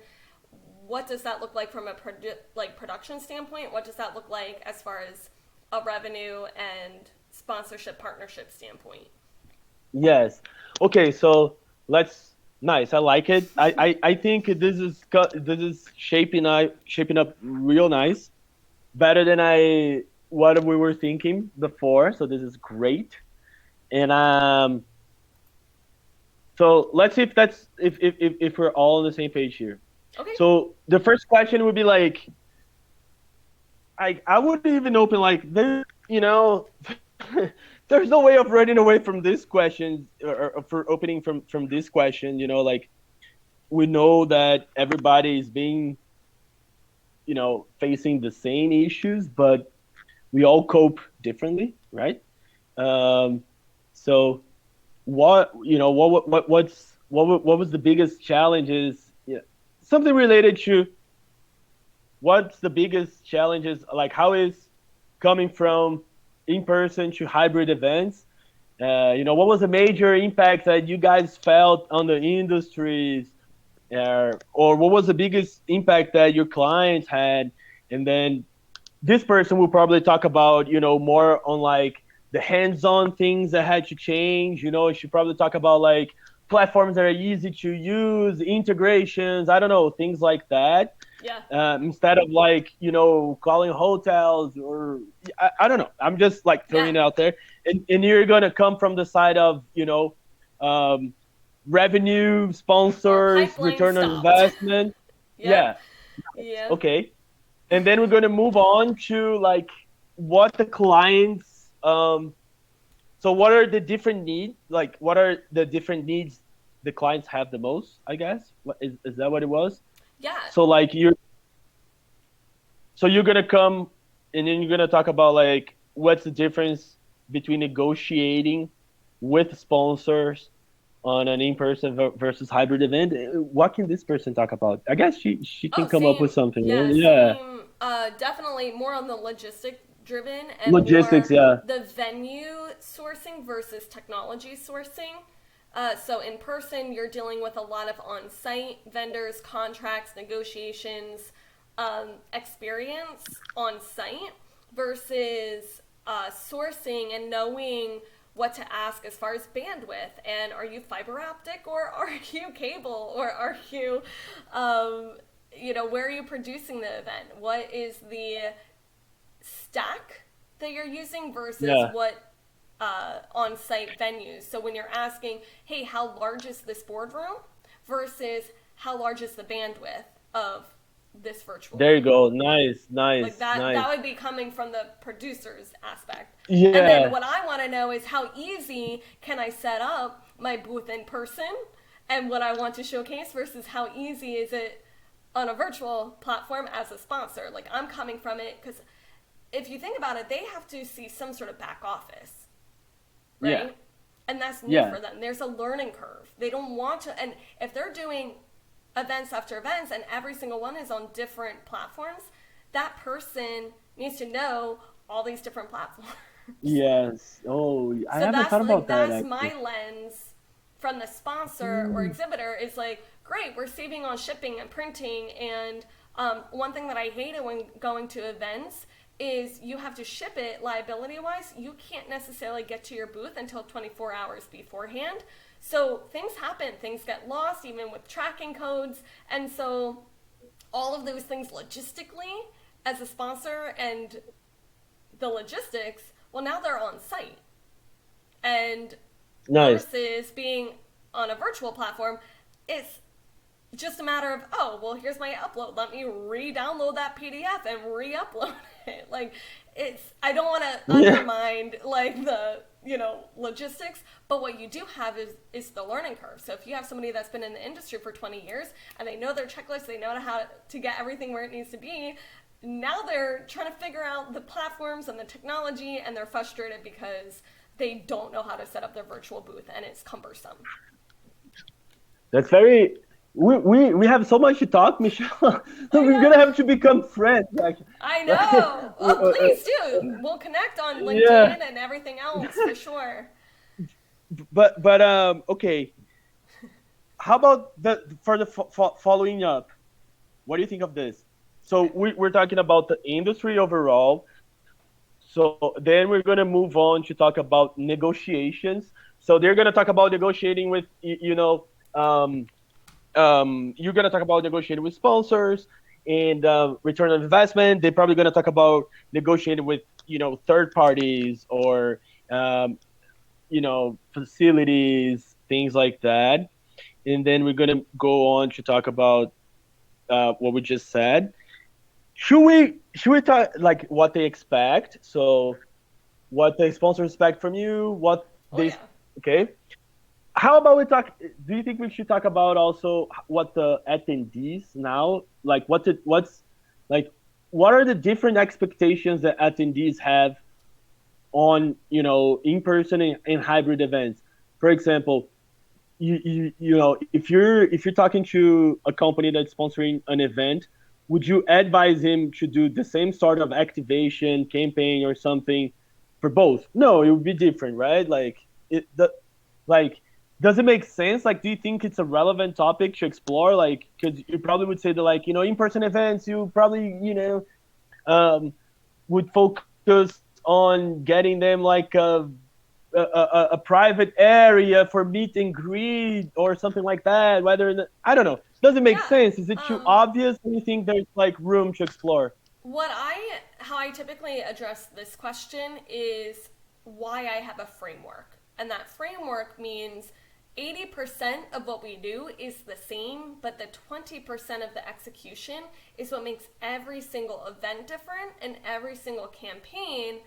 What does that look like from a production standpoint? What does that look like as far as a revenue and sponsorship partnership standpoint? Yes. Okay, so let's nice. I like it. I think this is shaping up real nice. Better than I what we were thinking before. So this is great. And so let's see if that's if we're all on the same page here. Okay. So the first question would be like I wouldn't even open like this, you know, there's no way of running away from this question or for opening from this question, you know, like we know that everybody is being, you know, facing the same issues, but we all cope differently, right? Um, so what, you know, what was the biggest challenges? Yeah, something related to what's the biggest challenges, like how is coming from in-person to hybrid events, you know, what was the major impact that you guys felt on the industries, or what was the biggest impact that your clients had? And then this person will probably talk about, you know, more on like the hands-on things that had to change. You know, she probably talk about like platforms that are easy to use, integrations, I don't know, things like that. Yeah. Instead of like, you know, calling hotels or I don't know. I'm just like throwing Yeah. it out there. And you're gonna come from the side of, you know, um, revenue, Or sponsors, pipeline return on stopped. investment. Yep. Yeah. Yeah. Okay. And then we're gonna move on to like what the clients so what are the different needs, like what are the different needs the clients have the most, I guess? What is that what it was? Yeah. So like you're gonna come and then you're gonna talk about like what's the difference between negotiating with sponsors on an in-person versus hybrid event. What can this person talk about? I guess she can Oh, come up with same. something. Yeah, Yeah, same. Definitely more on the logistic driven and logistics. more Yeah, the venue sourcing versus technology sourcing. So in person, you're dealing with a lot of on-site vendors, contracts, negotiations, experience on site versus sourcing and knowing what to ask as far as bandwidth, and are you fiber optic or are you cable or are you you know, where are you producing the event, what is the stack that you're using versus yeah, what on-site venues. So when you're asking, hey, how large is this boardroom versus how large is the bandwidth of this virtual there you room, go. Nice, like nice, that nice. would be coming from the producer's aspect. And then Yeah, what I want to know is how easy can I set up my booth in person and what I want to showcase versus how easy is it on a virtual platform as a sponsor. Like I'm coming from it because if you think about it, they have to see some sort of back office, yeah, right? And that's new yeah, for them. There's a learning curve. They don't want to, and if they're doing events after events and every single one is on different platforms, that person needs to know all these different platforms. yes. Oh, I So haven't that's thought like about that that's actually. my lens from the sponsor or Mm, exhibitor is like, great, we're saving on shipping and printing. And one thing that I hated when going to events is you have to ship it liability wise. You can't necessarily get to your booth until 24 hours beforehand. So things happen, things get lost, even with tracking codes. And so all of those things logistically as a sponsor and the logistics, well, now they're on site. And nice. versus being on a virtual platform, it's just a matter of, oh, well, here's my upload. Let me re-download that PDF and re-upload it. Like, I don't want to Yeah, undermine like the, you know, logistics, but what you do have is the learning curve. So if you have somebody that's been in the industry for 20 years and they know their checklist, they know how to get everything where it needs to be. Now they're trying to figure out the platforms and the technology, and they're frustrated because they don't know how to set up their virtual booth and it's cumbersome. that's very. we have so much to talk, Michelle. I We're gonna know. have to become friends, actually. I Like, know. Oh, please do. We'll connect on yeah, LinkedIn and everything else for sure. but okay. How about the for the following up? What do you think of this? So Okay. we're talking about the industry overall. So then we're gonna move on to talk about negotiations. So they're gonna talk about negotiating with um, you're gonna talk about negotiating with sponsors and return on investment. They're probably gonna talk about negotiating with third parties or facilities, things like that. And then we're gonna go on to talk about what we just said. Should we talk like what they expect? So what the sponsors expect from you? What Oh they yeah. okay? How about we talk? Do you think we should talk about also what the attendees now like? What's like? What are the different expectations that attendees have on in-person and hybrid events? For example, if you're talking to a company that's sponsoring an event, would you advise him to do the same sort of activation campaign or something for both? No, it would be different, right? Like like does it make sense? Like, do you think it's a relevant topic to explore? Like, because you probably would say that, like, in-person events, you probably um, would focus on getting them like a private area for meet and greet or something like that. I don't know. Does it make Yeah. sense? Is it too obvious? Do you think there's like room to explore? How I typically address this question is why I have a framework. And that framework means 80% of what we do is the same, but the 20% of the execution is what makes every single event different and every single campaign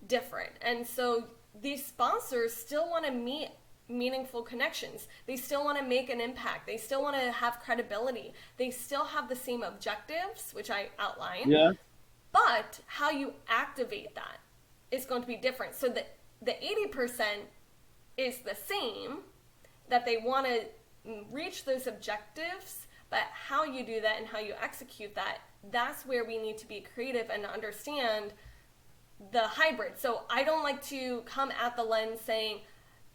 different. And so these sponsors still want to meet meaningful connections. They still want to make an impact. They still want to have credibility. They still have the same objectives, which I outlined, Yeah. but how you activate that is going to be different. So the 80% is the same, that they want to reach those objectives, but how you do that and how you execute that, that's where we need to be creative and understand the hybrid. So I don't like to come at the lens saying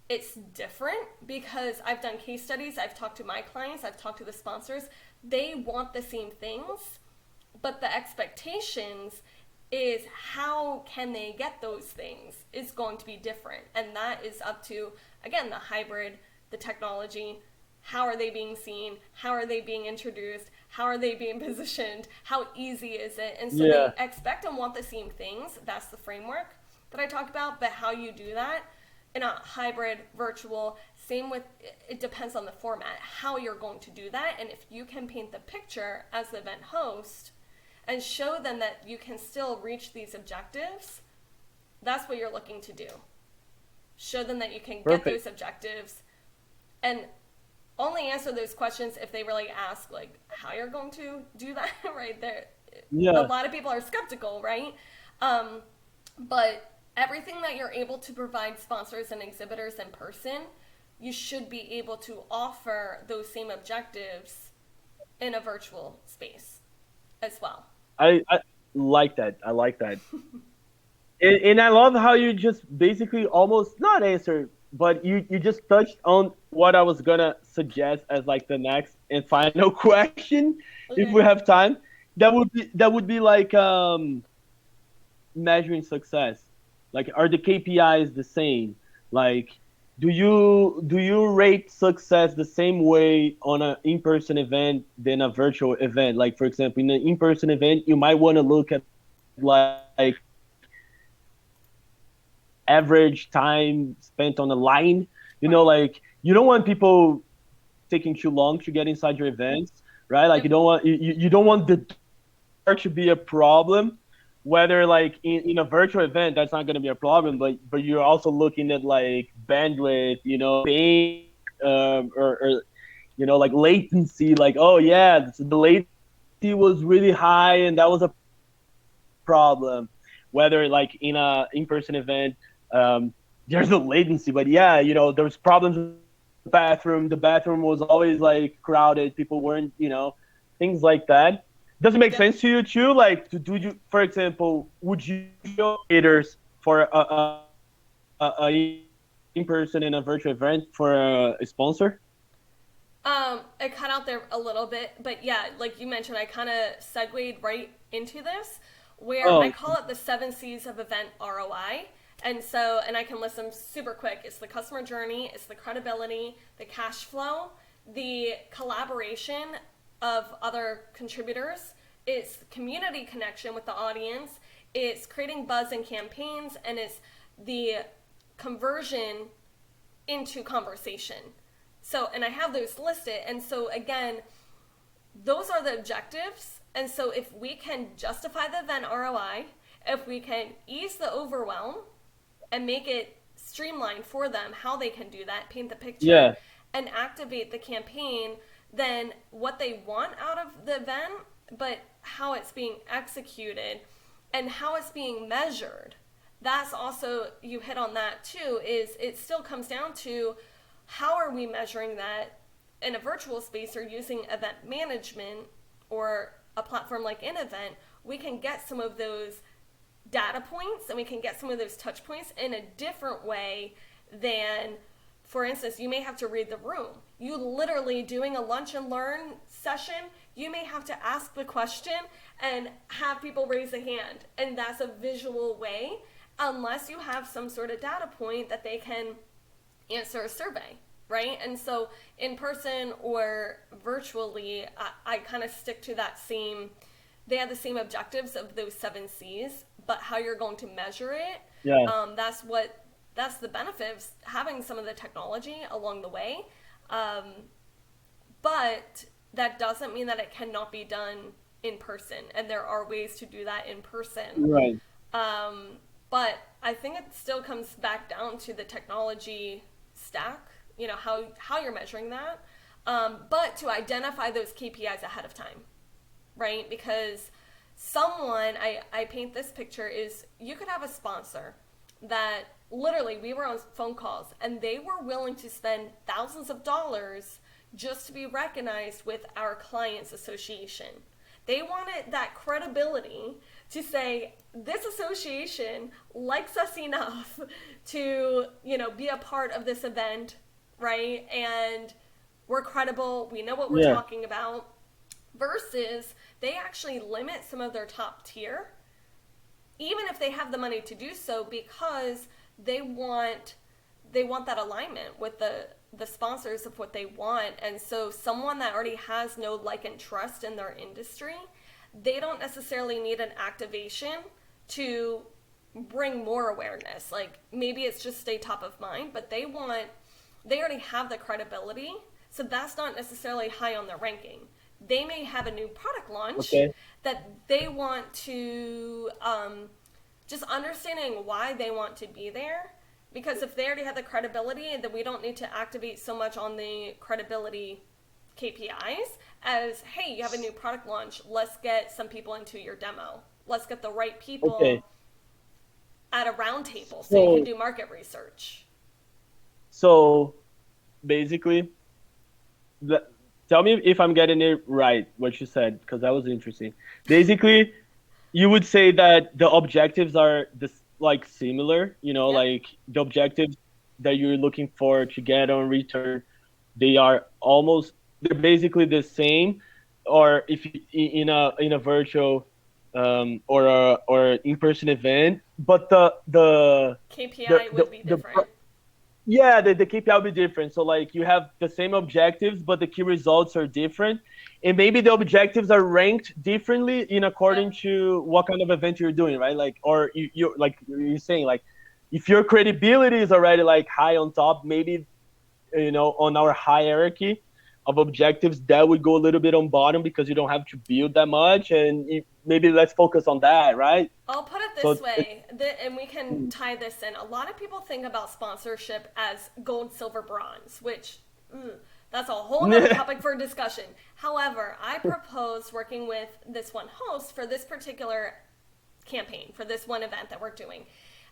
it's different, because I've done case studies, I've talked to my clients, I've talked to the sponsors. They want the same things, but the expectations is how can they get those things is going to be different. And that is up to, again, the hybrid, the technology. How are they being seen? How are they being introduced? How are they being positioned? How easy is it? And so they Yeah. expect and want the same things. That's the framework that I talked about. But how you do that in a hybrid, virtual, same with, it depends on the format, how you're going to do that. And if you can paint the picture as the event host and show them that you can still reach these objectives, that's what you're looking to do. Show them that you can get Perfect. those objectives, and only answer those questions if they really ask, like, how you're going to do that. Right there, a Yeah. lot of people are skeptical, right? But everything that you're able to provide sponsors and exhibitors in person, you should be able to offer those same objectives in a virtual space as well. I like that. I like that. And I love how you just basically almost not answer, but you just touched on what I was gonna suggest as like the next and final question, if Okay. we have time. That would be like measuring success. Like, are the KPIs the same? Like, do you rate success the same way on an in-person event than a virtual event? Like, for example, in an in-person event, you might want to look at like average time spent on a line. Right. Like, you don't want people taking too long to get inside your events, right? Like, Yep. you don't want the door to be a problem. Whether like in a virtual event, that's not going to be a problem, but you're also looking at like bandwidth, ping, or like latency. Like, oh yeah, the latency was really high, and that was a problem. Whether like in a in-person event, there's a latency, but yeah, there's problems with The bathroom was always like crowded. People weren't, things like that. Does it make Yep. sense to you too? Like, do you, for example, would you creators for a in-person and a virtual event for a sponsor? It cut out there a little bit, but yeah, like you mentioned, I kind of segued right into this, where I Oh, call it the 7 C's of event ROI. And so, and I can list them super quick. It's the customer journey, it's the credibility, the cash flow, the collaboration of other contributors, it's community connection with the audience, it's creating buzz in campaigns, and it's the conversion into conversation. So, and I have those listed. And so, again, those are the objectives. And so, if we can justify the event ROI, if we can ease the overwhelm and make it streamlined for them, how they can do that, paint the picture, yeah, and activate the campaign, then what they want out of the event, but how it's being executed and how it's being measured. That's also, you hit on that too, is it still comes down to how are we measuring that in a virtual space or using event management or a platform like InEvent. We can get some of those data points and we can get some of those touch points in a different way than, for instance, you may have to read the room. You literally doing a lunch and learn session, you may have to ask the question and have people raise a hand. And that's a visual way, unless you have some sort of data point that they can answer a survey, right? And so in person or virtually, I kind of stick to that same, they have the same objectives of those 7 C's, but how you're going to measure it, yeah, that's the benefit of having some of the technology along the way. But that doesn't mean that it cannot be done in person, and there are ways to do that in person. right. But I think it still comes back down to the technology stack, how you're measuring that, but to identify those KPIs ahead of time, right? Because I paint this picture is you could have a sponsor that literally we were on phone calls and they were willing to spend thousands of dollars just to be recognized with our clients association. They wanted that credibility to say this association likes us enough to, be a part of this event, right? And we're credible, we know what we're Yeah, talking about, versus they actually limit some of their top tier, even if they have the money to do so, because they want that alignment with the sponsors of what they want. And so someone that already has no like and trust in their industry, they don't necessarily need an activation to bring more awareness. Like maybe it's just stay top of mind, but they already have the credibility. So that's not necessarily high on their ranking. They may have a new product launch okay. that they want to, just understanding why they want to be there. Because if they already have the credibility, then we don't need to activate so much on the credibility KPIs as, hey, you have a new product launch. Let's get some people into your demo. Let's get the right Okay. people at a round table so you can So, do market research. so basically, the, tell me if I'm getting it right, what you said, because that was interesting. Basically, you would say that the objectives are like similar, Yep. like the objectives that you're looking for to get on return, they are almost, they're basically the same, or if you, in a virtual or in-person event, but KPI would be the different. yeah, the KPI will be different. So like you have the same objectives, but the key results are different. And maybe the objectives are ranked differently in according Yep. to what kind of event you're doing, right? Like, or you like you're saying, like, if your credibility is already like high on top, maybe on our hierarchy of objectives, that would go a little bit on bottom because you don't have to build that much, and maybe let's focus on that, right? I'll put it this So way, and we can tie this in. A lot of people think about sponsorship as gold, silver, bronze, which that's a whole nother topic for discussion. However, I propose working with this one host for this particular campaign, for this one event that we're doing.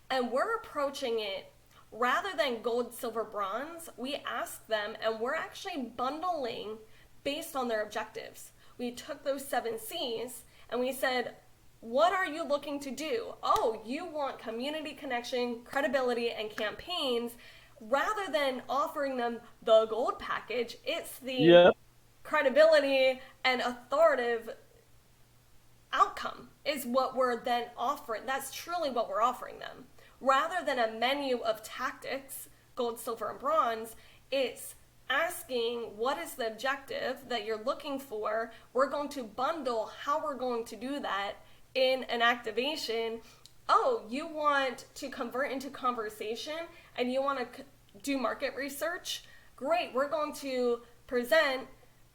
And we're approaching it rather than gold, silver, bronze, we ask them, and we're actually bundling based on their objectives. We took those 7Cs and we said, what are you looking to do? Oh, you want community connection, credibility, and campaigns. Rather than offering them the gold package, it's the Yeah. credibility and authoritative outcome is what we're then offering. That's truly what we're offering them. Rather than a menu of tactics, gold, silver, and bronze, it's asking what is the objective that you're looking for. We're going to bundle how we're going to do that in an activation. Oh, you want to convert into conversation and you want to do market research? Great, we're going to present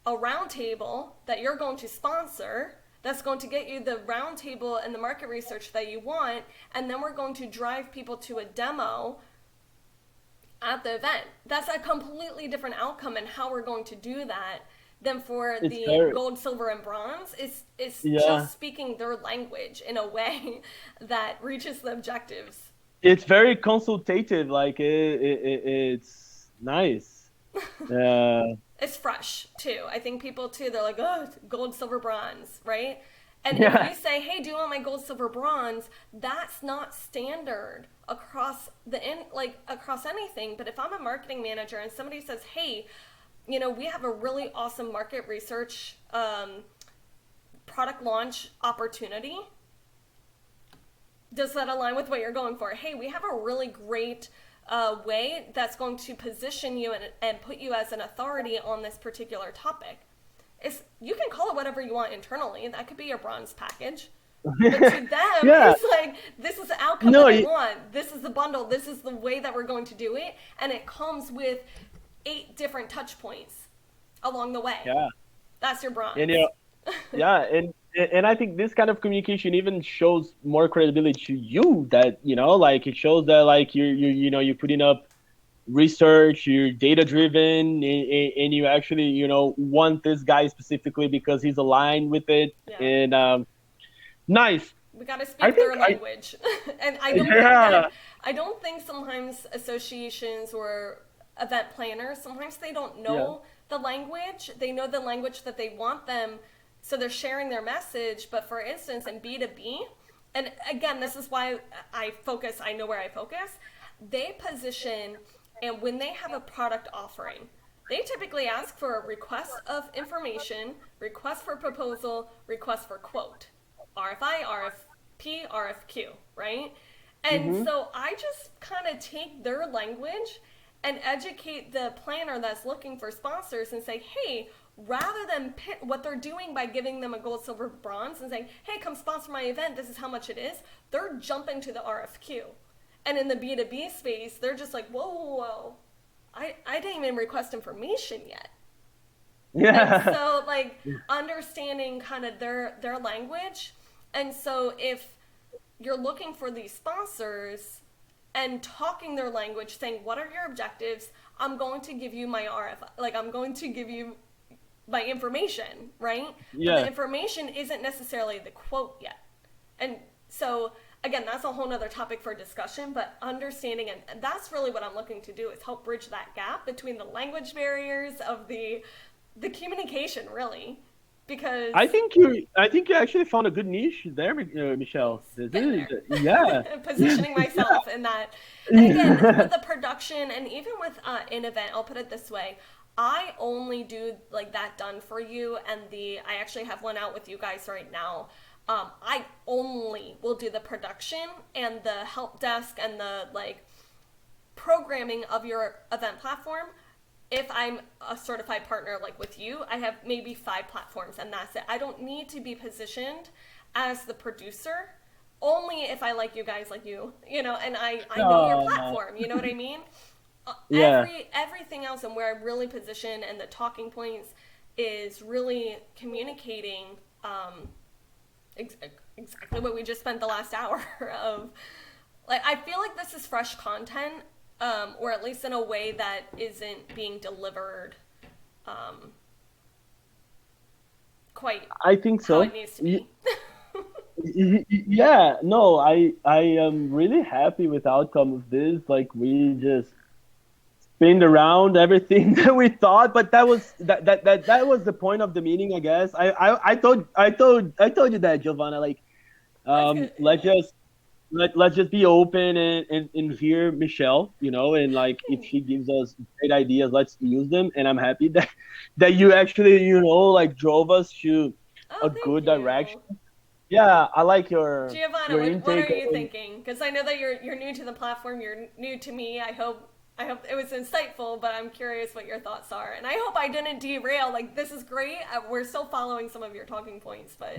a roundtable that you're going to sponsor that's going to get you the roundtable and the market research that you want, and then we're going to drive people to a demo at the event. That's a completely different outcome and how we're going to do that than for the gold, silver, and bronze. It's just speaking their language in a way that reaches the objectives. It's very consultative. Like it's nice. It's fresh too. I think people too, they're like, oh, gold, silver, bronze, right? And if you say, hey, do you want my gold, silver, bronze? That's not standard across across anything. But if I'm a marketing manager and somebody says, hey, you know, we have a really awesome market research product launch opportunity. Does that align with what you're going for? Hey, we have a really great way that's going to position you and put you as an authority on this particular topic. You can call it whatever you want internally. That could be your bronze package. But to them, it's like, this is the outcome that I want. This is the bundle. This is the way that we're going to do it. And it comes with 8 different touch points along the way. Yeah. That's your bronze. And, and I think this kind of communication even shows more credibility to you, that, you know, like it shows that like you're putting up research, you're data driven, and you actually, you know, want this guy specifically because he's aligned with it. And nice. We got to speak their language. And I don't think sometimes associations or event planners, sometimes they don't know the language. They know the language that they want them, so they're sharing their message. But for instance, in B2B, and again, this is why I know where I focus, they position, and when they have a product offering, they typically ask for a request of information, request for proposal, request for quote, RFI, RFP, RFQ, right? And so I just kind of take their language and educate the planner that's looking for sponsors and say, hey, rather than pit what they're doing by giving them a gold, silver, bronze and saying, hey, come sponsor my event, this is how much it is, they're jumping to the RFQ. And in the B2B space, they're just like, whoa, I didn't even request information yet. Yeah. And so like understanding kind of their language. And so if you're looking for these sponsors and talking their language, saying, what are your objectives? I'm going to give you my RFI, like I'm going to give you my information, right? Yeah. But the information isn't necessarily the quote yet. And so again, that's a whole nother topic for discussion, but understanding, and that's really what I'm looking to do, is help bridge that gap between the language barriers of the communication, really. Because I think you actually found a good niche there, Michelle. Positioning myself in that. And again, with the production, and even with InEvent, I'll put it this way: I only do like that done for you, and I actually have one out with you guys right now. I only will do the production and the help desk and the like programming of your event platform. If I'm a certified partner like with you, I have maybe 5 platforms and that's it. I don't need to be positioned as the producer, only if I like you guys like you know, and I know your platform, you know what I mean? Everything else and where I really position and the talking points is really communicating exactly what we just spent the last hour of. Like, I feel like this is fresh content. Or at least in a way that isn't being delivered quite I think so. How it needs to be. Yeah, no, I am really happy with the outcome of this. Like we just spinned around everything that we thought, but that was the point of the meeting, I guess. I told you that, Giovanna. Like, That's good. let's just be open and hear Michelle, and like if she gives us great ideas, let's use them. And I'm happy that you actually, like drove us to a Oh, thank good direction. you. Yeah, I like your Giovanna, your what intake. are you thinking? Because I know that you're new to the platform. You're new to me. I hope it was insightful, but I'm curious what your thoughts are, and I hope I didn't derail. Like this is great. We're still following some of your talking points, but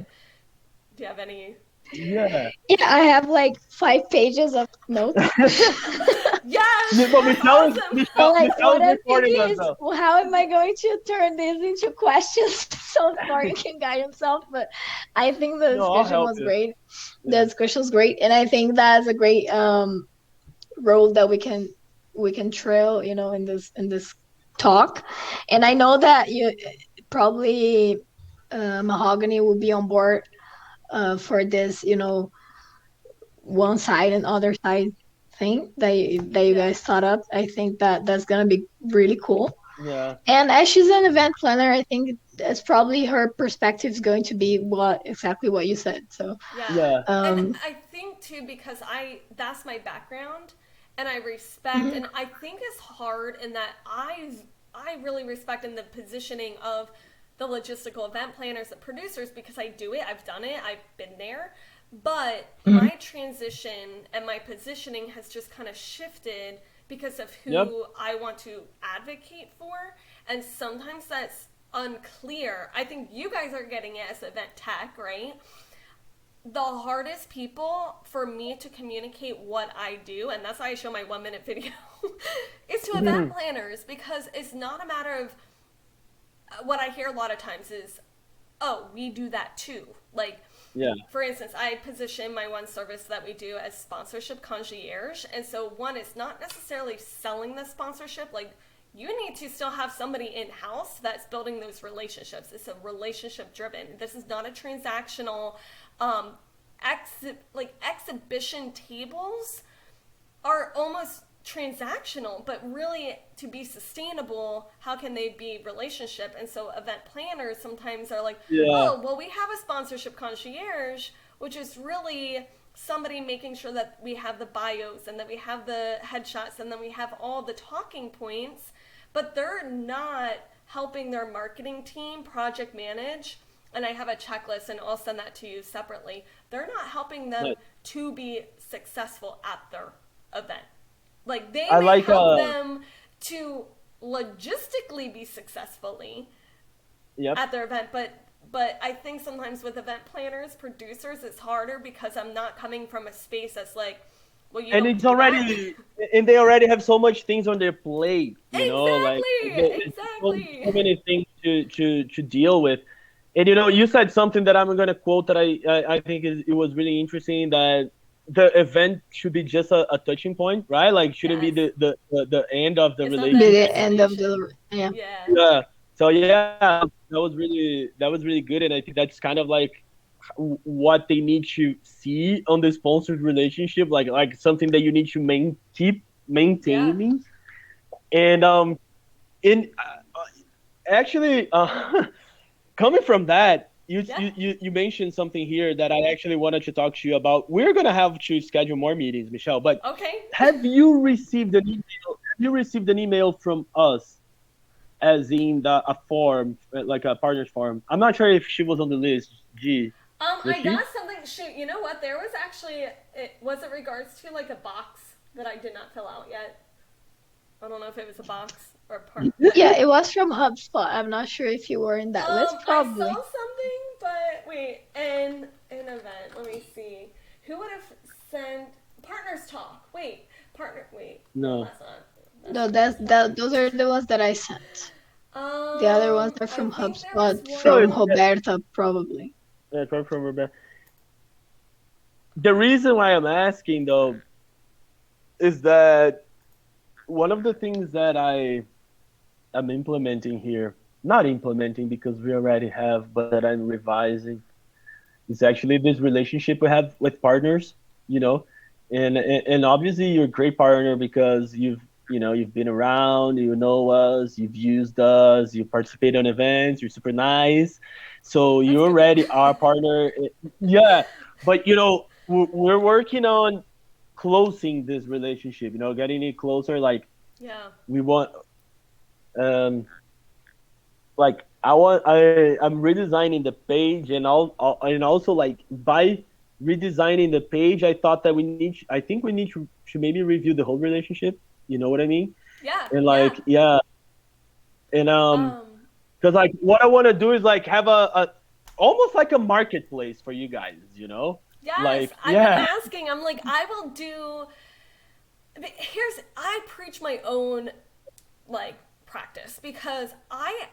do you have any? Yeah. Yeah, I have like 5 pages of notes. Yes, But that's awesome. What Michelle's I'm recording thinking us is, though. well, how am I going to turn this into questions so Sparky can guide himself? But I think the No, I'll discussion help was you. great. The Yeah. discussion was great, and I think that's a great role that we can trail, in this talk. And I know that you probably Mahogany will be on board for this, one side and other side thing that you Yeah. guys thought up. I think that's gonna be really cool. Yeah. And as she's an event planner, I think that's probably her perspective is going to be exactly what you said. So, Yeah. Yeah. And um, I think too because that's my background and I respect mhm, and I think it's hard in that I really respect in the positioning of the logistical event planners, the producers because I do it, I've done it, I've been there. But mhm, my transition and my positioning has just kind of shifted because of Yep. who I want to advocate for. And sometimes that's unclear. I think you guys are getting it as event tech, right? The hardest people for me to communicate what I do, and that's why I show my 1 minute video, is to event planners because it's not a matter of what I hear a lot of times is, oh, we do that too. Like, Yeah. for instance, I position my one service that we do as sponsorship concierge. And so, one, it's not necessarily selling the sponsorship. Like, you need to still have somebody in house that's building those relationships. It's a relationship driven. This is not a transactional, exhibition tables are almost transactional, but really to be sustainable, how can they be relationship? And so event planners sometimes are like, Yeah. oh, well, we have a sponsorship concierge, which is really somebody making sure that we have the bios and that we have the headshots and then we have all the talking points, but they're not helping their marketing team project manage. And I have a checklist and I'll send that to you separately. They're not helping them Nice. to be successful at their event. Like they I may like help them to logistically be successfully yep. at their event, but I think sometimes with event planners, producers, it's harder because I'm not coming from a space that's like, well, you And don't it's do that. already and they already have so much things on their plate, like Exactly, it's so exactly. many things to deal with. And you said something that I'm gonna quote that I think it was really interesting that the event should be just a touching point, right? Like shouldn't be Yes, the end of the it's not the be end the relationship. end of destination. the yeah. Yeah, Yeah. So yeah, that was really good, and I think that's kind of like what they need to see on the sponsored relationship, like something that you need to keep yeah, maintaining. And in actually, coming from that, yeah. you mentioned something here that I actually wanted to talk to you about. We're gonna have to schedule more meetings, Michelle. But Okay. have you received an email? Have you received an email from us, as in a form, like a partners form? I'm not sure if she was on the list. Gee, was I she? got something. Shoot, you know what? There was actually it regards to like a box that I did not fill out yet. I don't know if it was a box or a part. Yeah, it was from HubSpot. I'm not sure if you were in that list. I saw Probably. something, but wait, an event. Let me see. Who would have sent partners talk? Wait, partner. Wait, no, No. that's not. That's No, not what I sent. those are the ones that I sent. The other ones are I from think there was HubSpot, one. No, from Roberta, probably. it's from Rebecca. The reason why I'm asking though is that one of the things that I am implementing here, not implementing because we already have, but that I'm revising, It's actually this relationship we have with partners, you know, and obviously you're a great partner because you've been around, you know us, you've used us, you participate on events, you're super nice, so That's you're good to already our know. partner. Yeah, but we're working on closing this relationship, getting it closer. Like Yeah. we want, um, like I'm redesigning the page, and also like by redesigning the page, I thought that I think we need to maybe review the whole relationship. You know what I mean? Yeah. And Yeah. like, yeah, and Um. because like what I want to do is like have a almost like a marketplace for you guys. Yes. Like, I've been yeah, asking. I'm like, I will do. I preach my own like practice because I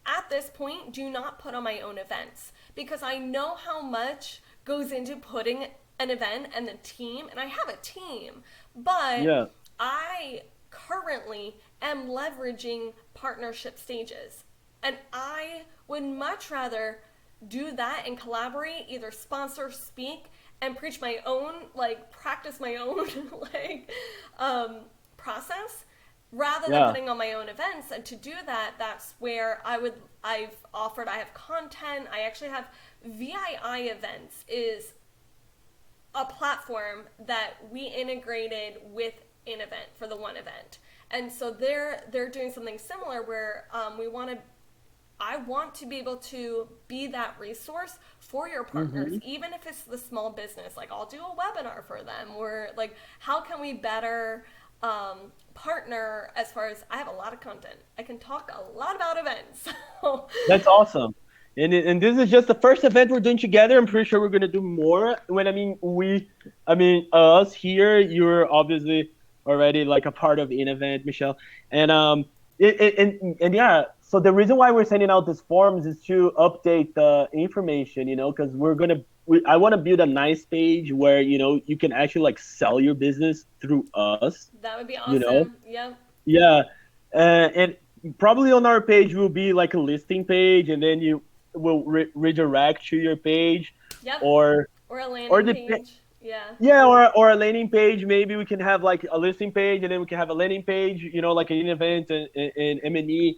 at this point do not put on my own events because I know how much goes into putting an event and the team, and I have a team, but yeah, I currently am leveraging partnership stages, and I would much rather do that and collaborate, either sponsor, speak, and preach my own, like practice my own like um, process rather than yeah, putting on my own events. And to do that, that's where I have content. I actually have VII events is a platform that we integrated with InEvent for the one event. And so they're doing something similar where I want to be able to be that resource for your partners, hmm even if it's the small business. Like I'll do a webinar for them, or like how can we better partner as far as I have a lot of content. I can talk a lot about events. So, that's awesome. And this is just the first event we're doing together. I'm pretty sure we're gonna do more. Us here. You're obviously already like a part of InEvent, Michelle, and and yeah. So the reason why we're sending out these forms is to update the information, because I want to build a nice page where you can actually like sell your business through us, that would be you know. awesome. Yeah. Yeah, and probably on our page will be like a listing page, and then you will redirect to your page, Yep. or Or a or landing the page. Yeah. yeah, or a landing page. Maybe we can have like a listing page, and then we can have a landing page. Like an event and M&E.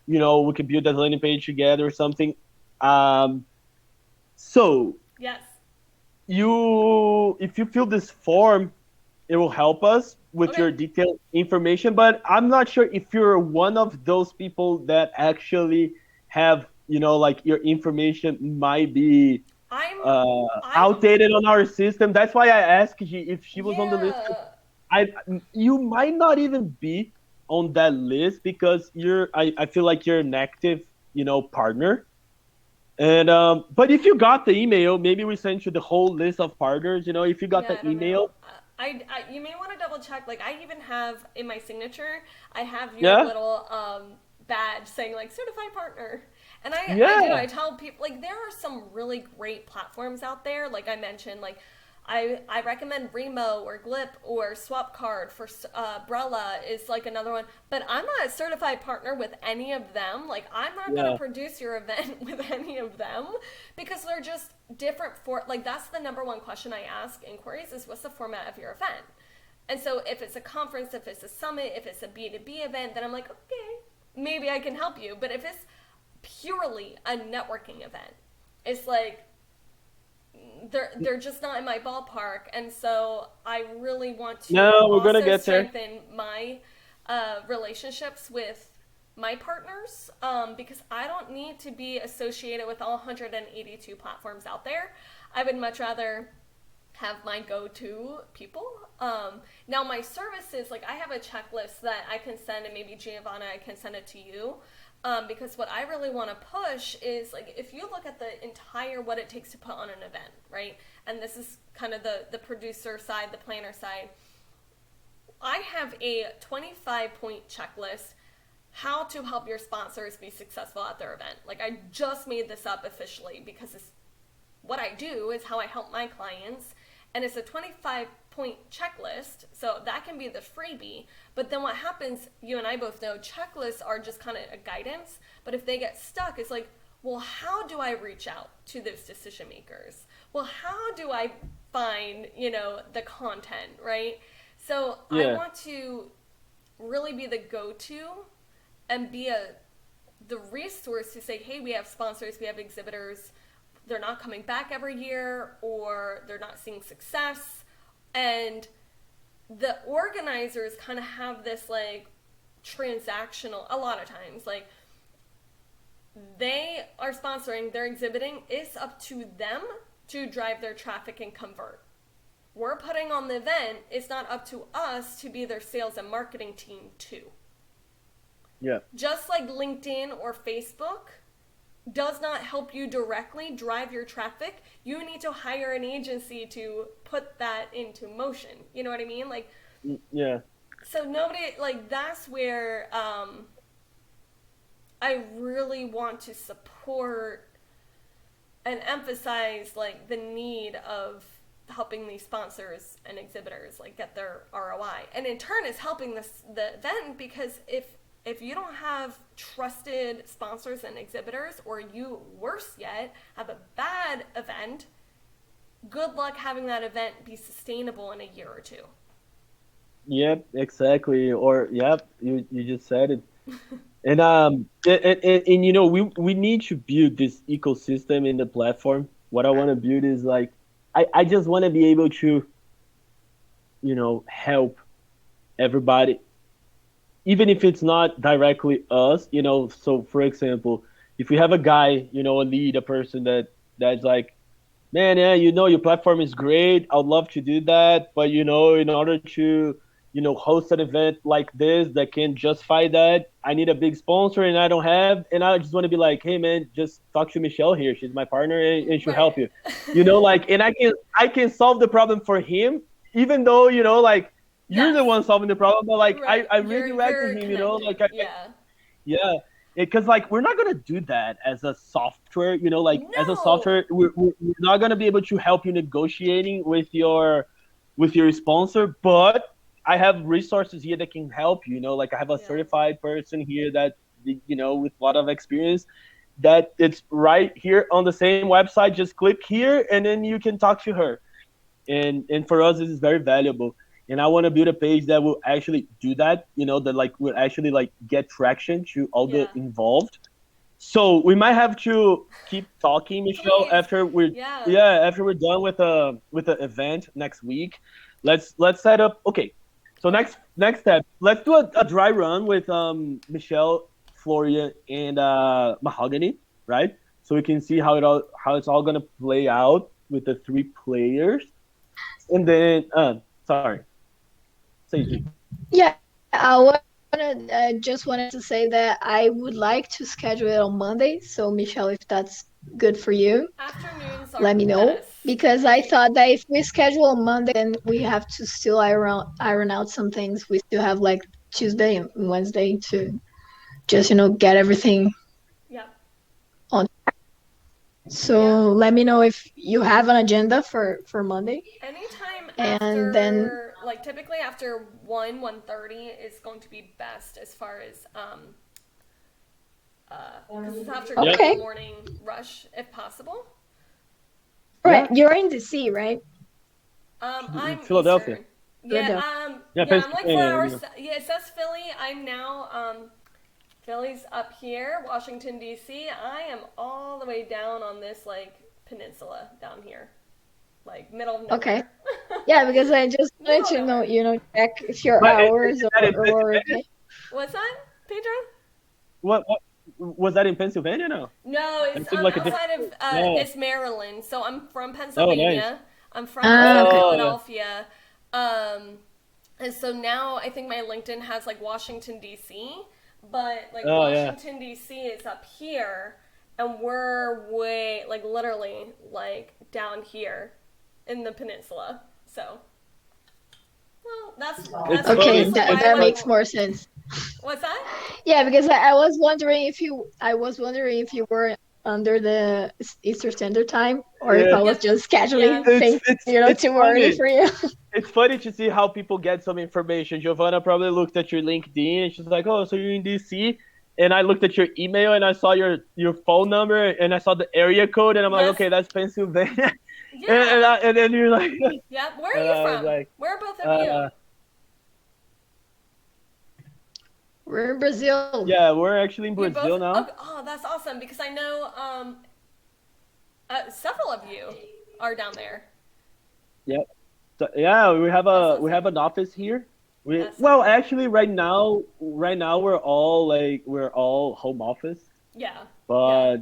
We could build that landing page together or something. Um, so Yes. if you fill this form, it will help us with Okay. your detailed information, but I'm not sure if you're one of those people that actually have, like your information might be I'm I'm outdated on our system. That's why I asked you if she was on the list. yeah. I You might not even be on that list because I feel like you're an active, partner. And but if you got the email, maybe we sent you the whole list of partners. If you got Yeah, the I don't know. email, You may want to double check. Like, I even have in my signature, I have your yeah, little badge saying like certified partner. And I do. yeah, I tell people like there are some really great platforms out there. Like I mentioned, like I recommend Remo or Glip or Swapcard for Brella is like another one. But I'm not a certified partner with any of them. Like I'm not going to yeah. produce your event with any of them because they're just different for like that's the number one question I ask inquiries is what's the format of your event. And so if it's a conference, if it's a summit, if it's a B2B event, then I'm like, okay, maybe I can help you. But if it's purely a networking event, it's like they're just not in my ballpark, and so I really want to No, we're gonna also get there. strengthen my relationships with my partners because I don't need to be associated with all 182 platforms out there. I would much rather have my go-to people. Now my services, like I have a checklist that I can send, and maybe Giovanna, I can send it to you. Because what I really want to push is like if you look at the entire what it takes to put on an event, right? And this is kind of the producer side, the planner side. I have a 25-point checklist how to help your sponsors be successful at their event. Like I just made this up officially because it's what I do is how I help my clients. And it's a 25-point checklist. So that can be the freebie. But then what happens, you and I both know, checklists are just kind of a guidance. But if they get stuck, it's like, well, how do I reach out to those decision makers? Well, how do I find, the content, right? So I Yeah. want to really be the go-to and be the resource to say, hey, we have sponsors, we have exhibitors, they're not coming back every year, or they're not seeing success. And the organizers kind of have this like transactional, a lot of times, like they are sponsoring, they're exhibiting, it's up to them to drive their traffic and convert. We're putting on the event, it's not up to us to be their sales and marketing team too. Yeah. Just like LinkedIn or Facebook does not help you directly drive your traffic, you need to hire an agency to put that into motion. You know what I mean? Like, Yeah. so nobody, like, that's where I really want to support and emphasize like the need of helping these sponsors and exhibitors like get their ROI, and in turn is helping the event, because if you don't have trusted sponsors and exhibitors, or you, worse yet, have a bad event, good luck having that event be sustainable in a year or two. Yep, exactly. Or yep, you just said it. And and we need to build this ecosystem in the platform. What I want to build is like I just want to be able to, help everybody, even if it's not directly us, so for example, if we have a guy, a lead, a person that's like, man, yeah, your platform is great. I would love to do that, but in order to, host an event like this that can justify that, I need a big sponsor, and I don't have. And I just want to be like, hey, man, just talk to Michelle here. She's my partner, and she'll help Right. you. Like, and I can solve the problem for him, even though like you're the Yes. one solving the problem. But like, I Right. I redirect to You're him, connected. like Yeah. yeah, because like we're not gonna do that as a software. Like as a No. software, we're not gonna be able to help you negotiating with your sponsor. But I have resources here that can help you. Like I have a Yeah. certified person here that with a lot of experience. That it's right here on the same website. Just click here, and then you can talk to her. And for us, this is very valuable. And I want to build a page that will actually do that, that like will actually like get traction to all the Yeah. involved. So we might have to keep talking, Michelle, Please. Yeah. after we're done with the event next week. Let's set up. Okay, so Okay. next step, let's do a dry run with Michelle, Floria, and Mahogany, right? So we can see how it's all gonna play out with the three players. And then, sorry, say G. Yeah, just wanted to say that I would like to schedule it on Monday. So Michelle, if that's good for you, Afternoons are let me know. best. Because I thought that if we schedule on Monday, then we have to still iron out some things. We still have like Tuesday and Wednesday to just get everything Yeah. on. Yeah. So let me know if you have an agenda for Monday, Anytime and then after, like typically after 1:30 is going to be best as far as because it's after okay, the morning rush if possible. right. Yeah, You're in DC, right? I'm Philadelphia. Eastern. Yeah, Philadelphia. Yeah, yeah, I'm like 4 hours. Pennsylvania. Yeah, it says Philly. I'm now Philly's up here, Washington D.C. I am all the way down on this like peninsula down here, like middle of Okay. nowhere. Yeah, because I just wanted Middle of to know, nowhere. check if your But hours is that in or Pennsylvania? What's that, Pedro? What was that in Pennsylvania? No, No, it's it seemed like a different. outside of No. it's Maryland. So I'm from Oh, nice. Pennsylvania. I'm from Okay. Oh, yeah. Philadelphia. And so now I think my LinkedIn has like Washington D.C., but like Oh, yeah. Washington D.C. is up here, and we're way like literally like down here in the peninsula. So, well, It's that's Okay, funny. also that why It's I that funny. like. makes more sense. What's that? Yeah, because I was wondering if you were under the Eastern Standard Time, or if Yeah. I was Yep. just Yeah. scheduling It's things, it's it's too early funny. for you. It's funny to see how people get some information. Giovanna probably looked at your LinkedIn and she's like, "Oh, so you're in DC?" and I looked at your email and I saw your phone number and I saw the area code and I'm like, Yes. okay, that's Pennsylvania. Yeah. And then you're like, Yeah. Where are and you I was from? like, Where are both of you? uh, We're in Brazil. yeah, we're actually in You both? Brazil now. Oh, that's awesome because I know several of you are down there. Yep. So, yeah, That's we awesome. have an office here. That's so Well, cool. actually, right now we're all home office, Yeah. Yeah. but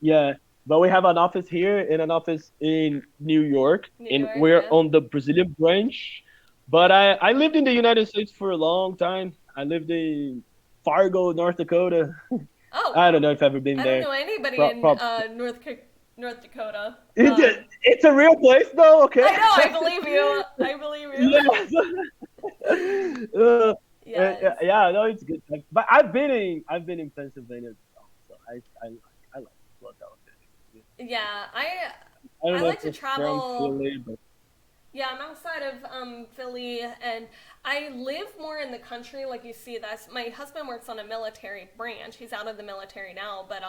yeah, but we have an office here and an office in New York, New and York. we're Yeah. on the Brazilian branch. But Yeah. I lived in the United States for a long time. I lived in Fargo, North Dakota. Oh, I don't know if you've ever been I don't there. know anybody Pro, in pro, North Dakota. it's a real place though, okay? I know. I believe you. I believe you. Yes. uh, Yes. yeah, no, it's good. But I've been in Pennsylvania, so I like Philadelphia. Yeah. I don't I know like if to it's from travel. Philly, but Yeah, I'm outside of Philly, and I live more in the country. Like you see, that's my husband works on a military branch. He's out of the military now, but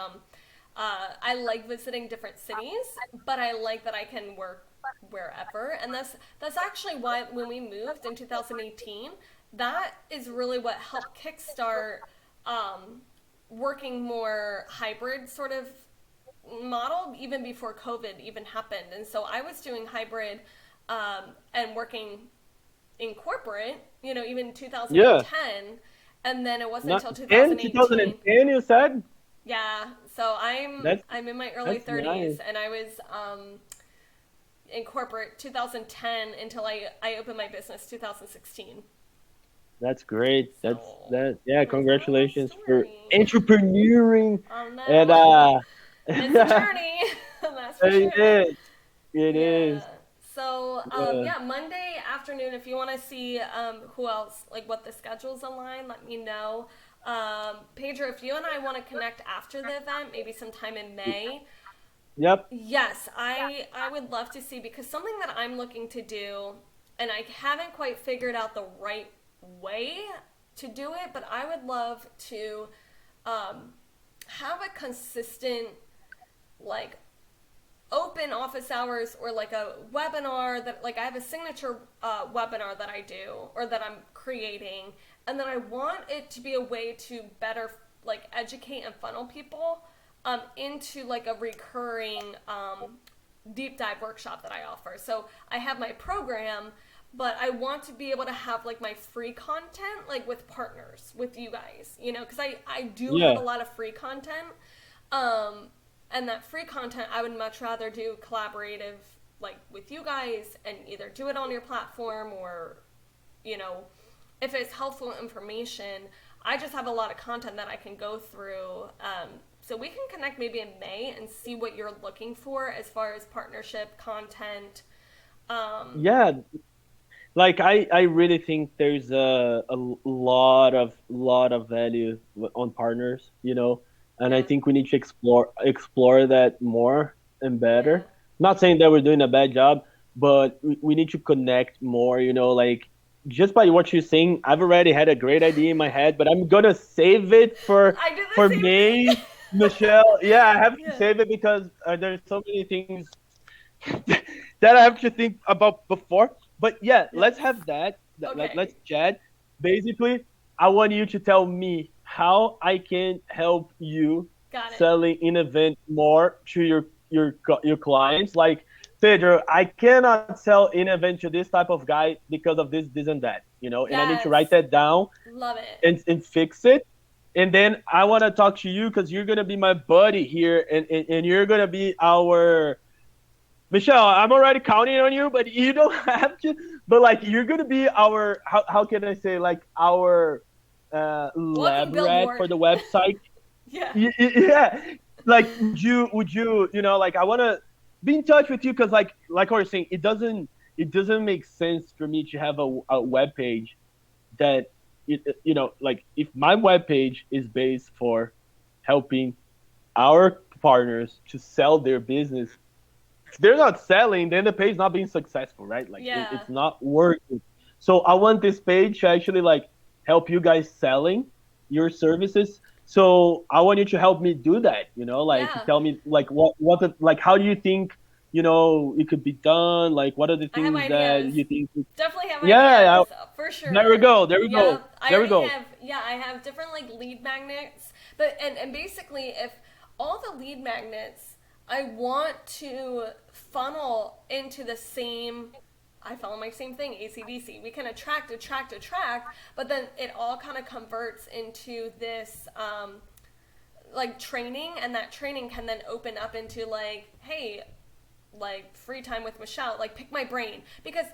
I like visiting different cities. But I like that I can work wherever, and that's actually why when we moved in 2018, that is really what helped kickstart um, working more hybrid sort of model even before COVID even happened. And so I was doing hybrid and working in corporate, even yeah, 2010. And then it wasn't not until in 2018. 2010 you said. Yeah, so I'm That's I'm in my early that's 30s, nice. and I was in corporate 2010 until I opened my business 2016. That's great. That's So that. Yeah, that's my little congratulations for story. entrepreneuring. Oh And no, it's a journey, that's for it sure. is. It Yeah. is. So, Yeah. yeah, Monday afternoon, if you want to see who else, like what the schedule's online, let me know. Pedro, if you and I want to connect after the event, maybe sometime in May, Yep. yes, I would love to see because something that I'm looking to do, and I haven't quite figured out the right way to do it, but I would love to um, have a consistent like open office hours or like a webinar that like I have a signature webinar that I do or that I'm creating, and then I want it to be a way to better like educate and funnel people into like a recurring deep dive workshop that I offer. So I have my program, but I want to be able to have like my free content like with partners with you guys, because I do have Yeah. a lot of free content. Um, and that free content, I would much rather do collaborative, like with you guys, and either do it on your platform or, you know, if it's helpful information. I just have a lot of content that I can go through. So we can connect maybe in May and see what you're looking for as far as partnership content. Um, Yeah. Like I really think there's a lot of value on partners, and I yeah, think we need to explore that more and yeah, better. Not saying that we're doing a bad job, but we need to connect more, like just by what you're saying, I've already had a great idea in my head, but I'm gonna save it I do for the same May, thing. Michelle. Yeah, I have to Yeah. save it because there's so many things that I have to think about before. But yeah, let's Yes. have that. Let's Okay. chat. Basically, I want you to tell me how I can help you Got it. selling in event more to your clients. Like Pedro, I cannot sell in event to this type of guy because of this and that. And I need to Yes. write that down Love it. and fix it. And then I want to talk to you because you're gonna be my buddy here, and you're gonna be our Michelle, I'm already counting on you, but you don't have to. But like, you're gonna be our how can I say like our Walking lab rat for billboard. the website. Yeah. Yeah, like would you like I wanna be in touch with you because like I was saying, it doesn't make sense for me to have a web page that like if my web page is based for helping our partners to sell their business, if they're not selling, then the page not being successful, right? Like Yeah. it's not working. So I want this page to actually like help you guys selling your services. So I want you to help me do that, like Yeah. tell me like like how do you think, it could be done? Like what are the I have things that ideas. you think? Definitely have Yeah, ideas for there we sure. go. There we go. Yep. I There we already go. have, yeah, I have different like lead magnets. But and basically if all the lead magnets I want to funnel into the same, I follow my same thing, ACDC. We can attract, but then it all kind of converts into this like training, and that training can then open up into like, hey, like free time with Michelle, like pick my brain. Because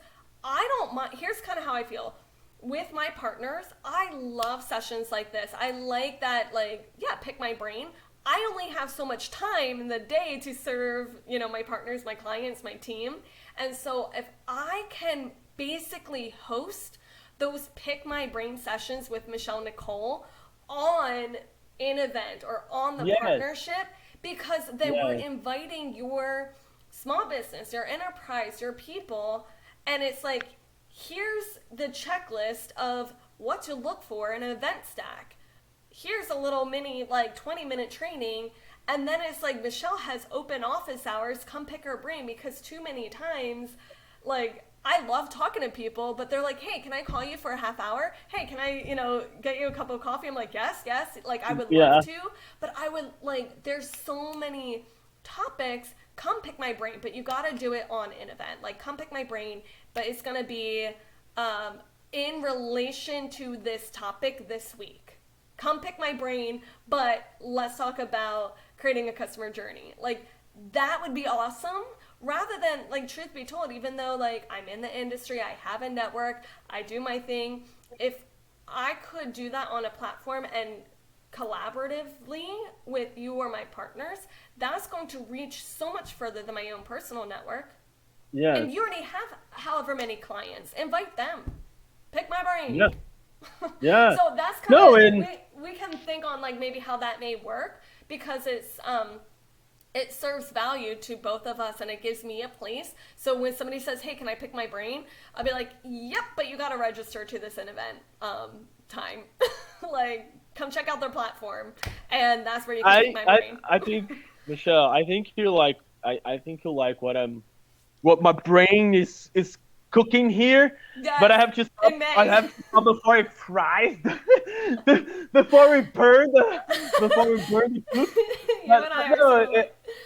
I don't mind, here's kind of how I feel. With my partners, I love sessions like this. I like that, like, yeah, pick my brain. I only have so much time in the day to serve, my partners, my clients, my team. And so if I can basically host those pick my brain sessions with Michelle Nicole on InEvent or on the Yes. partnership, because then we're Yes. inviting your small business, your enterprise, your people, and it's like, here's the checklist of what to look for in an event stack. Here's a little mini like 20-minute training, and then it's like Michelle has open office hours, come pick her brain. Because too many times, like, I love talking to people, but they're like, hey, can I call you for a half hour? Hey, can I, get you a cup of coffee? I'm like, yes, yes. Like, I would love Yeah. to, but I would, like, there's so many topics. Come pick my brain, but you got to do it on InEvent. Like, come pick my brain, but it's going to be in relation to this topic this week. Come pick my brain, but let's talk about creating a customer journey. Like, that would be awesome. Rather than, like, truth be told, even though, like, I'm in the industry, I have a network, I do my thing, if I could do that on a platform and collaboratively with you or my partners, that's going to reach so much further than my own personal network. Yes. And you already have however many clients. Invite them. Pick my brain. Yeah. Yeah. So that's kind No, of, and we can think on like maybe how that may work, because it serves value to both of us, and it gives me a place. So when somebody says, hey, can I pick my brain, I'll be like, yep, but you got to register to this InEvent time. Like, come check out their platform, and that's where you can pick I my I brain. I think, Michelle, I think you like what my brain is cooking here, but Yes, I have to stop. in I May. have to stop before it fries, before we burn the food. You But and I are no, so,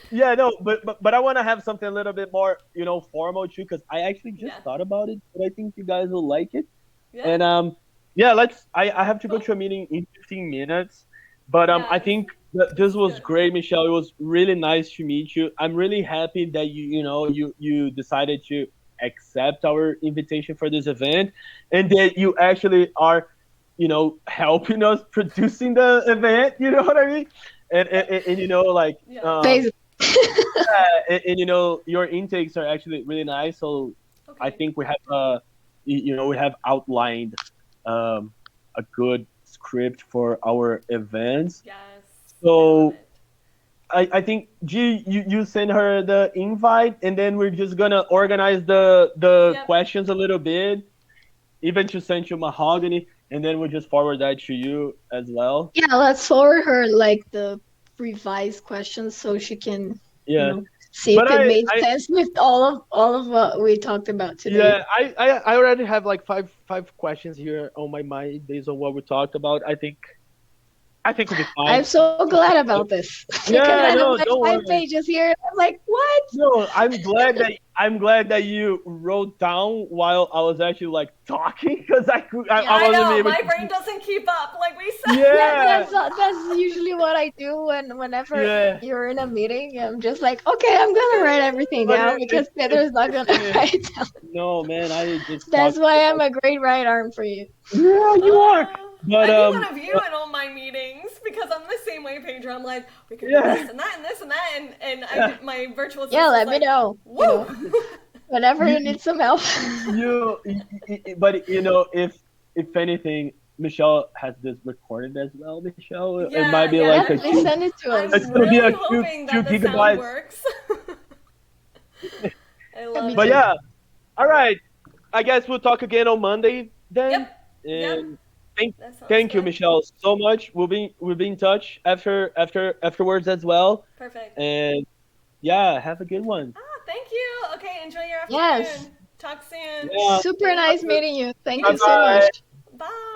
yeah, no, but I want to have something a little bit more, formal too, because I actually just yeah, thought about it, but I think you guys will like it. yeah, And yeah, I have to go cool. to a meeting in 15 minutes, but I Yes, think that this this is was good. great, Michelle. It was really nice to meet you. I'm really happy that you decided to accept our invitation for this event, and that you actually are, helping us producing the event. You know what I mean? And like Yes. Basically. and your intakes are actually really nice. So I Okay. think we have we have outlined um, a good script for our events. Yes, I love So it. I think G, you send her the invite, and then we're just gonna organize the Yep. questions a little bit, even to send to Mahogany, and then we'll just forward that to you as well. Yeah, let's forward her like the revised questions so she can, you Yeah, know, see but if it I made I sense with all of what we talked about today. Yeah, I already have like five questions here on my mind based on what we talked about. I think we'll be I'm fine. so glad about this because Yeah, I have no, like don't 5 worry. pages here. I'm like, what? No, I'm glad that you wrote down while I was actually like talking, because I Yeah. I wasn't know able my to. brain doesn't keep up, like we Yeah, Yeah, that's usually what I do whenever yeah. you're in a meeting. I'm just like, okay, I'm gonna write everything But down because it's Pedro's not gonna yeah. write it down. No, man, I just That's talked so why I'm much. a great right arm for you. Yeah, you are. But I need one of you in all my meetings, because I'm the same way, Pedro. I'm like, we can do yeah, this and that and this and that, and yeah. my virtual Yeah, assistant's let me like, know. woo. Whenever you You need some help. but if anything, Michelle has this recorded as well. Michelle, it might Yeah, be yeah. like Yeah, a please two. send it to us. It's I'm gonna be really a two hoping two that the sound gigabytes. works. I Yeah, love me But too. it. yeah, all right. I guess we'll talk again on Monday Yep, then. yep. And Thank, That sounds thank you, good. Michelle, so much. We'll be in touch afterwards as well. Perfect. And yeah, have a good one. Ah, thank you. Okay, enjoy your Yes. afternoon. Talk soon. Yeah. Super Thank nice meeting you. Thank Bye you you. so bye. much. Bye.